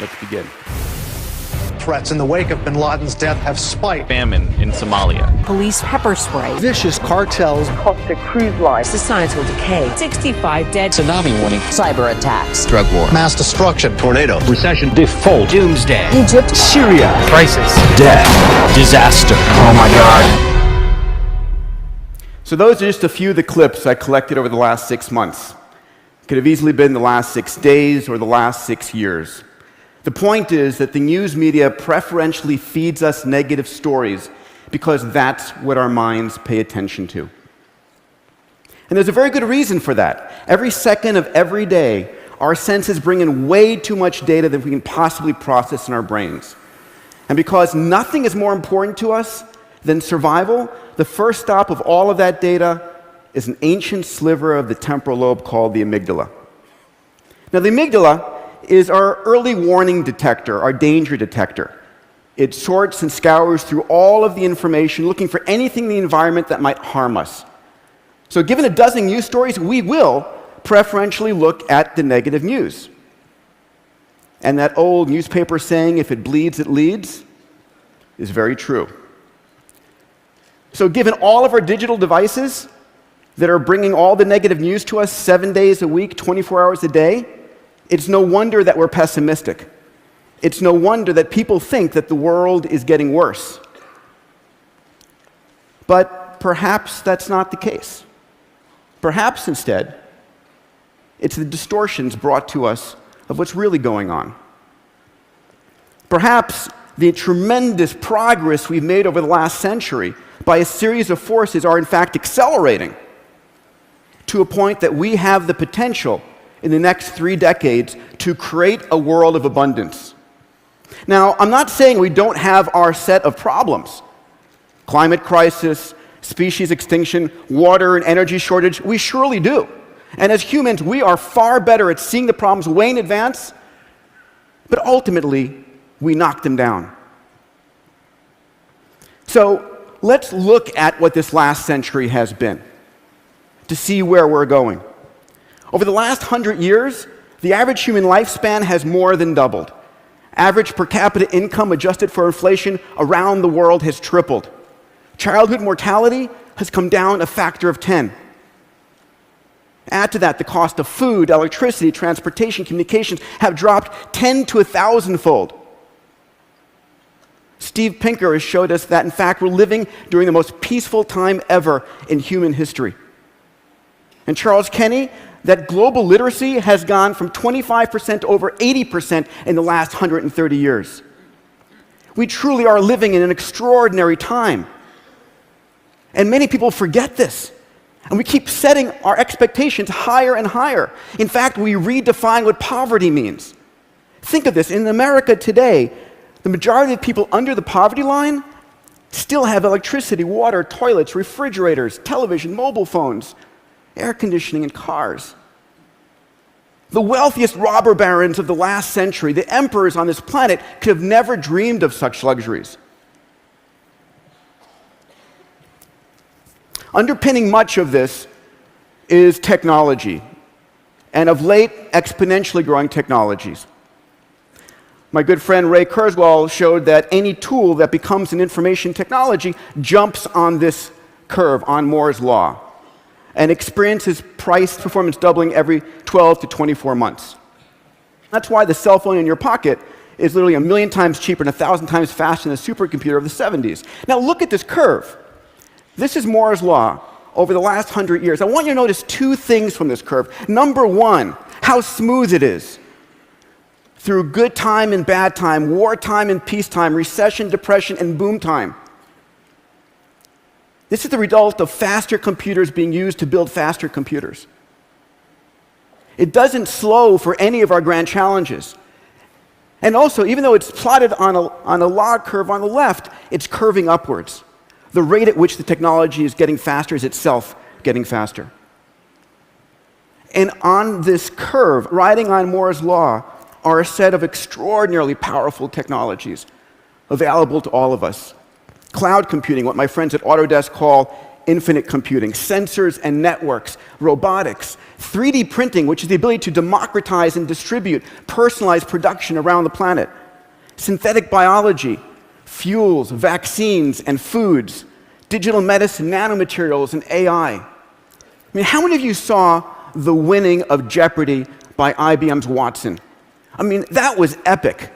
Let's begin. Threats in the wake of bin Laden's death have spiked. Famine in Somalia. Police pepper spray. Vicious cartels. Caustic cruise lines. Societal decay. 65 dead. Tsunami warning. Cyber attacks. Drug war. Mass destruction. Tornado. Recession. Default. Doomsday. Egypt. Syria. Crisis. Death. Disaster. Oh my God. So those are just a few of the clips I collected over the last 6 months. Could have easily been the last 6 days or the last 6 years. The point is that the news media preferentially feeds us negative stories because that's what our minds pay attention to. And there's a very good reason for that. Every second of every day, our senses bring in way too much data that we can possibly process in our brains. And because nothing is more important to us than survival, the first stop of all of that data is an ancient sliver of the temporal lobe called the amygdala. Now, the amygdala is our early warning detector, our danger detector. It sorts and scours through all of the information, looking for anything in the environment that might harm us. So given a dozen news stories, we will preferentially look at the negative news. And that old newspaper saying, if it bleeds, it leads, is very true. So given all of our digital devices that are bringing all the negative news to us 7 days a week, 24 hours a day, it's no wonder that we're pessimistic. It's no wonder that people think that the world is getting worse. But perhaps that's not the case. Perhaps instead, it's the distortions brought to us of what's really going on. Perhaps the tremendous progress we've made over the last century by a series of forces are in fact accelerating to a point that we have the potential in the next 3 decades to create a world of abundance. Now, I'm not saying we don't have our set of problems. Climate crisis, species extinction, water and energy shortage, we surely do. And as humans, we are far better at seeing the problems way in advance, but ultimately, we knock them down. So, let's look at what this last century has been to see where we're going. Over the last 100 years, the average human lifespan has more than doubled. Average per capita income adjusted for inflation around the world has tripled. Childhood mortality has come down a factor of 10. Add to that the cost of food, electricity, transportation, communications have dropped 10 to 1,000-fold. Steve Pinker has showed us that, in fact, we're living during the most peaceful time ever in human history. And Charles Kenny, that global literacy has gone from 25% to over 80% in the last 130 years. We truly are living in an extraordinary time. And many people forget this. And we keep setting our expectations higher and higher. In fact, we redefine what poverty means. Think of this. In America today, the majority of people under the poverty line still have electricity, water, toilets, refrigerators, television, mobile phones, air conditioning, and cars. The wealthiest robber barons of the last century, the emperors on this planet, could have never dreamed of such luxuries. Underpinning much of this is technology, and of late, exponentially growing technologies. My good friend Ray Kurzweil showed that any tool that becomes an information technology jumps on this curve, on Moore's law, and experiences price performance doubling every 12 to 24 months. That's why the cell phone in your pocket is literally 1 million times cheaper and 1,000 times faster than the supercomputer of the 70s. Now look at this curve. This is Moore's law over the last 100 years. I want you to notice 2 things from this curve. Number 1, how smooth it is. Through good time and bad time, wartime and peacetime, recession, depression, and boom time. This is the result of faster computers being used to build faster computers. It doesn't slow for any of our grand challenges. And also, even though it's plotted on a log curve on the left, it's curving upwards. The rate at which the technology is getting faster is itself getting faster. And on this curve, riding on Moore's law, are a set of extraordinarily powerful technologies available to all of us. Cloud computing, what my friends at Autodesk call infinite computing, sensors and networks, robotics, 3D printing, which is the ability to democratize and distribute personalized production around the planet, synthetic biology, fuels, vaccines, and foods, digital medicine, nanomaterials, and AI. I mean, how many of you saw the winning of Jeopardy by IBM's Watson? I mean, that was epic.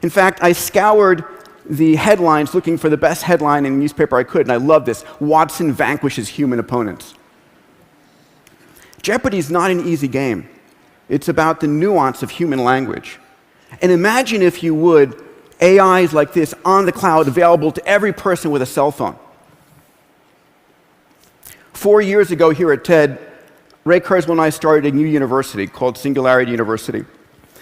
In fact, I scoured the headlines looking for the best headline in a newspaper I could, and I love this: Watson vanquishes human opponents. Jeopardy is not an easy game. It's about the nuance of human language. And imagine, if you would, AIs like this on the cloud available to every person with a cell phone. 4 years ago here at TED, Ray Kurzweil and I started a new university called Singularity University.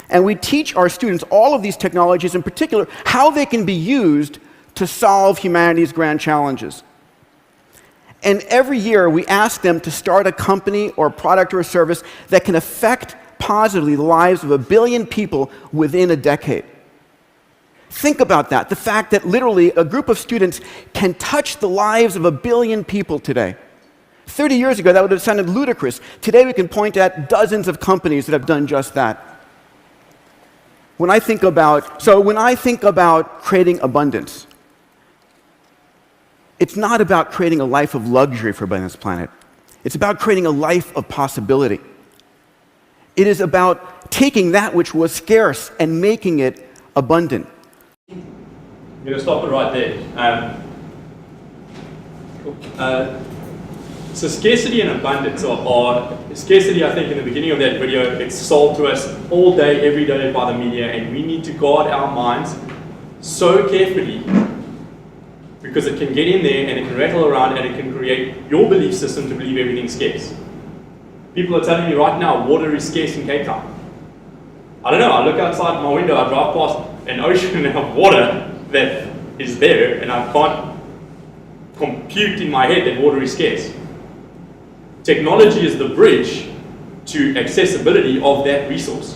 And we teach our students all of these technologies, in particular, how they can be used to solve humanity's grand challenges. And every year, we ask them to start a company or a product or a service that can affect positively the lives of 1 billion people within a decade. Think about that, the fact that literally a group of students can touch the lives of 1 billion people today. 30 years ago, that would have sounded ludicrous. Today, we can point at dozens of companies that have done just that. When I think about creating abundance, it's not about creating a life of luxury for this planet. It's about creating a life of possibility. It is about taking that which was scarce and making it abundant. I'm going to stop it right there. So scarcity and abundance are scarcity, I think, in the beginning of that video, it's sold to us all day, every day by the media, and we need to guard our minds so carefully because it can get in there and it can rattle around and it can create your belief system to believe everything's scarce. People are telling me right now water is scarce in Cape Town. I don't know, I look outside my window, I drive past an ocean of water that is there, and I can't compute in my head that water is scarce. Technology is the bridge to accessibility of that resource.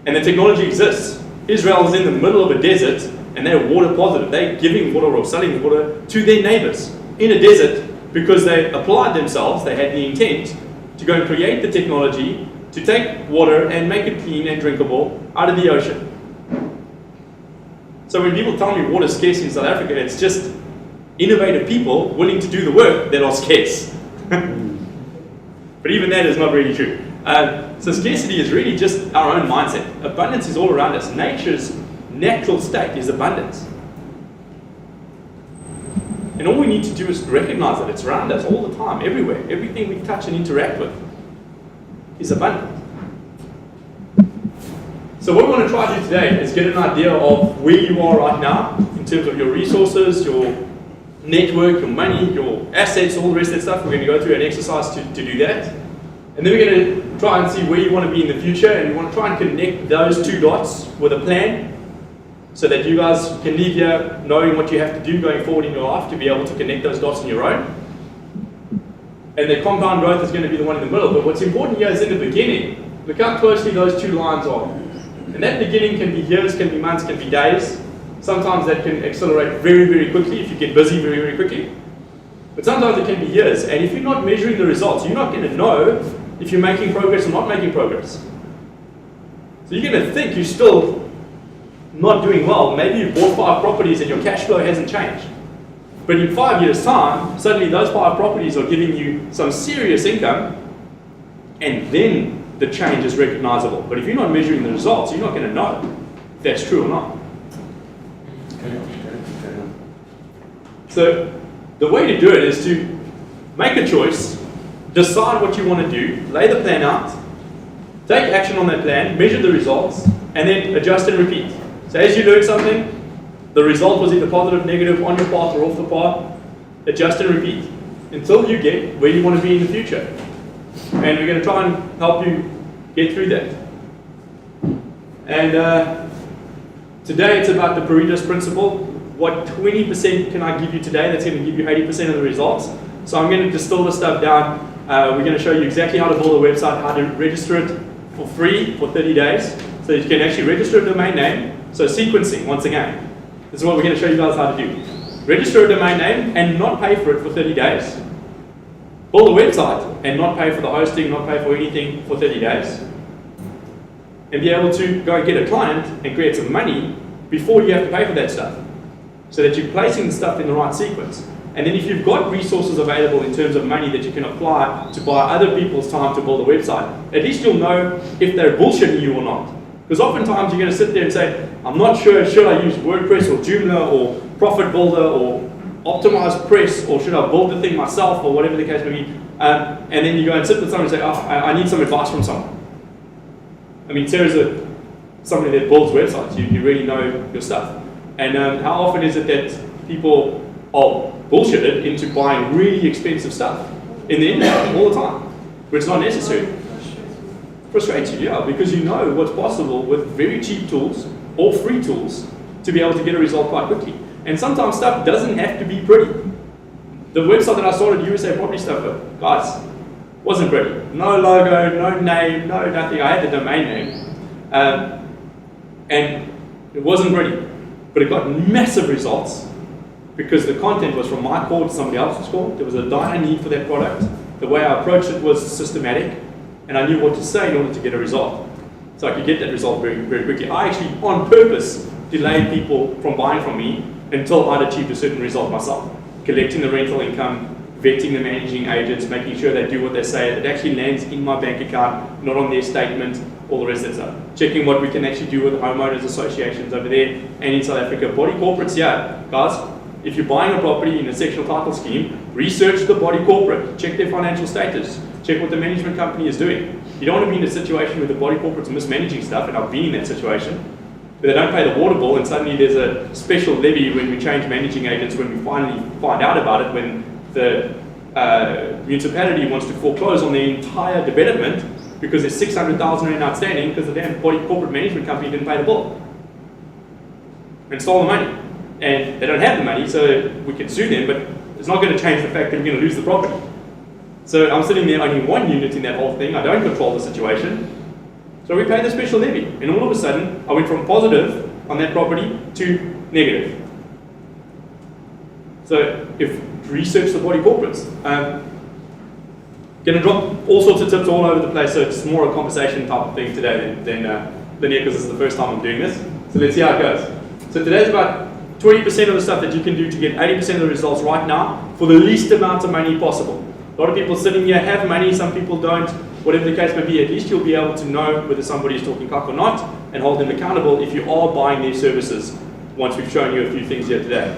And the technology exists. Israel is in the middle of a desert and they're water positive. They're giving water or selling water to their neighbors in a desert because they applied themselves, they had the intent to go and create the technology to take water and make it clean and drinkable out of the ocean. So when people tell me water is scarce in South Africa, it's just innovative people willing to do the work that are scarce. But even that is not really true. So scarcity is really just our own mindset. Abundance is all around us. Nature's natural state is abundance. And all we need to do is recognize that it's around us all the time, everywhere. Everything we touch and interact with is abundant. So what we want to try to do today is get an idea of where you are right now in terms of your resources, your network, your money, your assets, all the rest of that stuff. We're going to go through an exercise to do that. And then we're going to try and see where you want to be in the future, and we want to try and connect those two dots with a plan so that you guys can leave here knowing what you have to do going forward in your life to be able to connect those dots on your own. And the compound growth is going to be the one in the middle. But what's important here is in the beginning, look how closely those two lines are. And that beginning can be years, can be months, can be days. Sometimes that can accelerate very, very quickly if you get busy very, very quickly. But sometimes it can be years. And if you're not measuring the results, you're not going to know if you're making progress or not making progress. So you're going to think you're still not doing well. Maybe you've bought 5 properties and your cash flow hasn't changed. But in 5 years' time, suddenly those 5 properties are giving you some serious income, and then the change is recognizable. But if you're not measuring the results, you're not going to know if that's true or not. So the way to do it is to make a choice, decide what you want to do, lay the plan out, take action on that plan, measure the results, and then adjust and repeat. So as you learn something, the result was either positive, negative, on your path or off the path, adjust and repeat until you get where you want to be in the future. And we're going to try and help you get through that. And today it's about the Pareto's principle. What 20% can I give you today that's going to give you 80% of the results? So I'm going to distill this stuff down. We're going to show you exactly how to build a website, how to register it for free for 30 days. So you can actually register a domain name. So sequencing, once again. This is what we're going to show you guys how to do. Register a domain name and not pay for it for 30 days. Build a website and not pay for the hosting, not pay for anything for 30 days. And be able to go and get a client and create some money before you have to pay for that stuff. So that you're placing the stuff in the right sequence. And then if you've got resources available in terms of money that you can apply to buy other people's time to build a website, at least you'll know if they're bullshitting you or not. Because oftentimes you're going to sit there and say, I'm not sure, should I use WordPress or Joomla or Profit Builder or Optimized Press, or should I build the thing myself, or whatever the case may be. And then you go and sit with someone and say, oh, I need some advice from someone. I mean, Sarah's somebody that builds websites. You really know your stuff. And how often is it that people are bullshitted into buying really expensive stuff in the internet all the time, where it's not necessary? Frustrates you, yeah, because you know what's possible with very cheap tools or free tools to be able to get a result quite quickly. And sometimes stuff doesn't have to be pretty. The website that I started USA Property stuff with, guys, wasn't pretty. No logo, no name, no nothing. I had the domain name. And it wasn't pretty. But it got massive results because the content was from my core to somebody else's core. There was a dire need for that product. The way I approached it was systematic, and I knew what to say in order to get a result. So I could get that result very, very quickly. I actually, on purpose, delayed people from buying from me until I'd achieved a certain result myself. Collecting the rental income, vetting the managing agents, making sure they do what they say, that it actually lands in my bank account, not on their statement, all the rest of that stuff. Checking what we can actually do with homeowners associations over there and in South Africa. Body corporates, yeah, guys, if you're buying a property in a sectional title scheme, research the body corporate, check their financial status, check what the management company is doing. You don't want to be in a situation where the body corporate's mismanaging stuff, and I've been in that situation, where they don't pay the water bill and suddenly there's a special levy when we change managing agents, when we finally find out about it, when the municipality wants to foreclose on the entire development because there's 600,000 rand outstanding because the damn body corporate management company didn't pay the bill and stole the money. And they don't have the money, so we can sue them, but it's not going to change the fact that we're going to lose the property. So I'm sitting there, only one unit in that whole thing. I don't control the situation. So we paid the special levy, and all of a sudden, I went from positive on that property to negative. So if research the body corporates. Going to drop all sorts of tips all over the place, so it's more a conversation type of thing today than linear, because this is the first time I'm doing this. So let's see how it goes. So today's about 20% of the stuff that you can do to get 80% of the results right now for the least amount of money possible. A lot of people sitting here have money, some people don't, whatever the case may be. At least you'll be able to know whether somebody is talking cock or not and hold them accountable if you are buying their services once we've shown you a few things here today.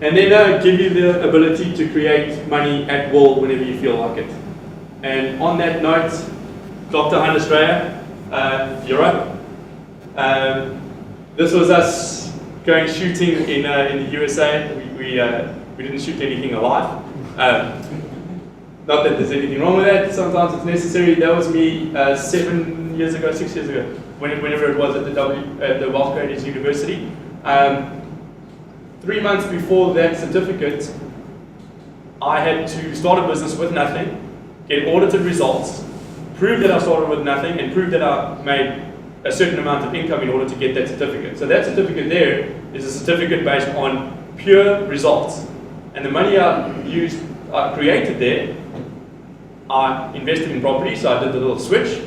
And then give you the ability to create money at will whenever you feel like it. And on that note, Dr. Hunter Dreyer, you're up. This was us going shooting in the USA. We didn't shoot anything alive. Not that there's anything wrong with that. Sometimes it's necessary. That was me 7 years ago, 6 years ago, whenever it was at the Wealth Creators University. 3 months before that certificate, I had to start a business with nothing, get audited results, prove that I started with nothing, and prove that I made a certain amount of income in order to get that certificate. So that certificate there is a certificate based on pure results. And the money I created there, I invested in property, so I did the little switch,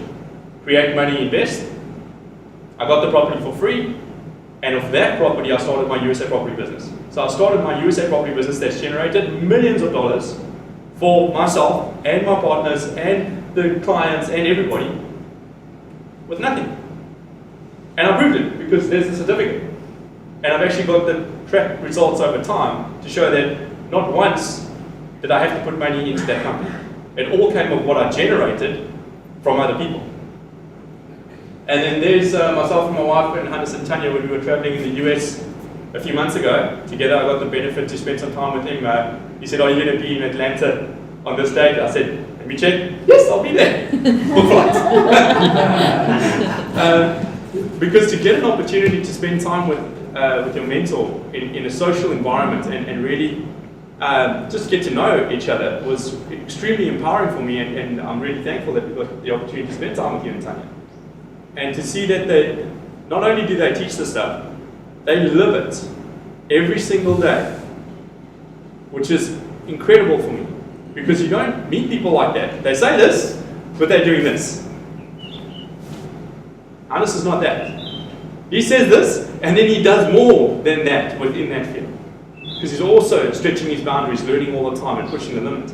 create money, invest. I got the property for free, and of that property I started my USA property business. So I started my USA property business that's generated millions of dollars for myself and my partners and the clients and everybody with nothing. And I proved it because there's the certificate. And I've actually got the track results over time to show that not once did I have to put money into that company. It all came of what I generated from other people. And then there's myself and my wife and Hannes and Tanya when we were traveling in the US a few months ago. Together I got the benefit to spend some time with him. He said, are you going to be in Atlanta on this date? I said, let me check. Yes, I'll be there. For flight. Because to get an opportunity to spend time with your mentor in a social environment and really just get to know each other was extremely empowering for me, and I'm really thankful that we got the opportunity to spend time with you and Tanya. And to see that they, not only do they teach this stuff, they live it every single day, which is incredible for me, because you don't meet people like that. They say this, but they're doing this. Hannes is not that. He says this, and then he does more than that within that field. Because he's also stretching his boundaries, learning all the time and pushing the limit.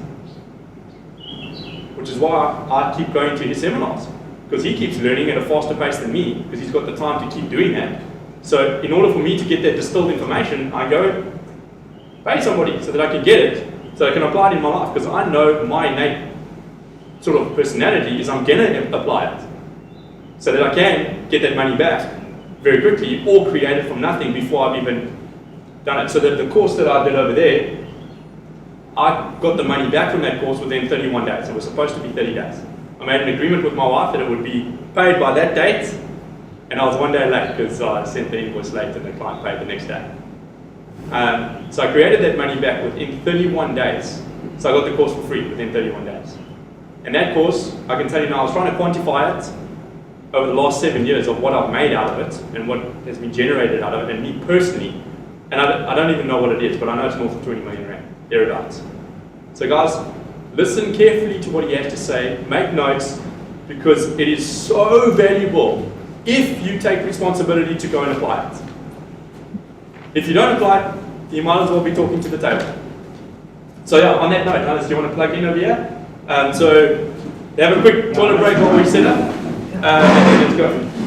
Which is why I keep going to his seminars. Because he keeps learning at a faster pace than me, because he's got the time to keep doing that. So in order for me to get that distilled information, I go pay somebody so that I can get it, so I can apply it in my life. Because I know my innate sort of personality is I'm going to apply it. So that I can get that money back very quickly, or create it from nothing before I've even done it. So that the course that I did over there, I got the money back from that course within 31 days. It was supposed to be 30 days. I made an agreement with my wife that it would be paid by that date, and I was 1 day late because I sent the invoice late and the client paid the next day. So I created that money back within 31 days. So I got the course for free within 31 days. And that course, I can tell you now, I was trying to quantify it over the last 7 years of what I've made out of it and what has been generated out of it, and me personally, and I don't even know what it is, but I know it's north of 20 million rand, thereabouts. So guys, listen carefully to what he has to say, make notes, because it is so valuable if you take responsibility to go and apply it. If you don't apply it, you might as well be talking to the table. So yeah, on that note, Hannes, do you want to plug in over here? So have a quick toilet break while we set up, and then let's go.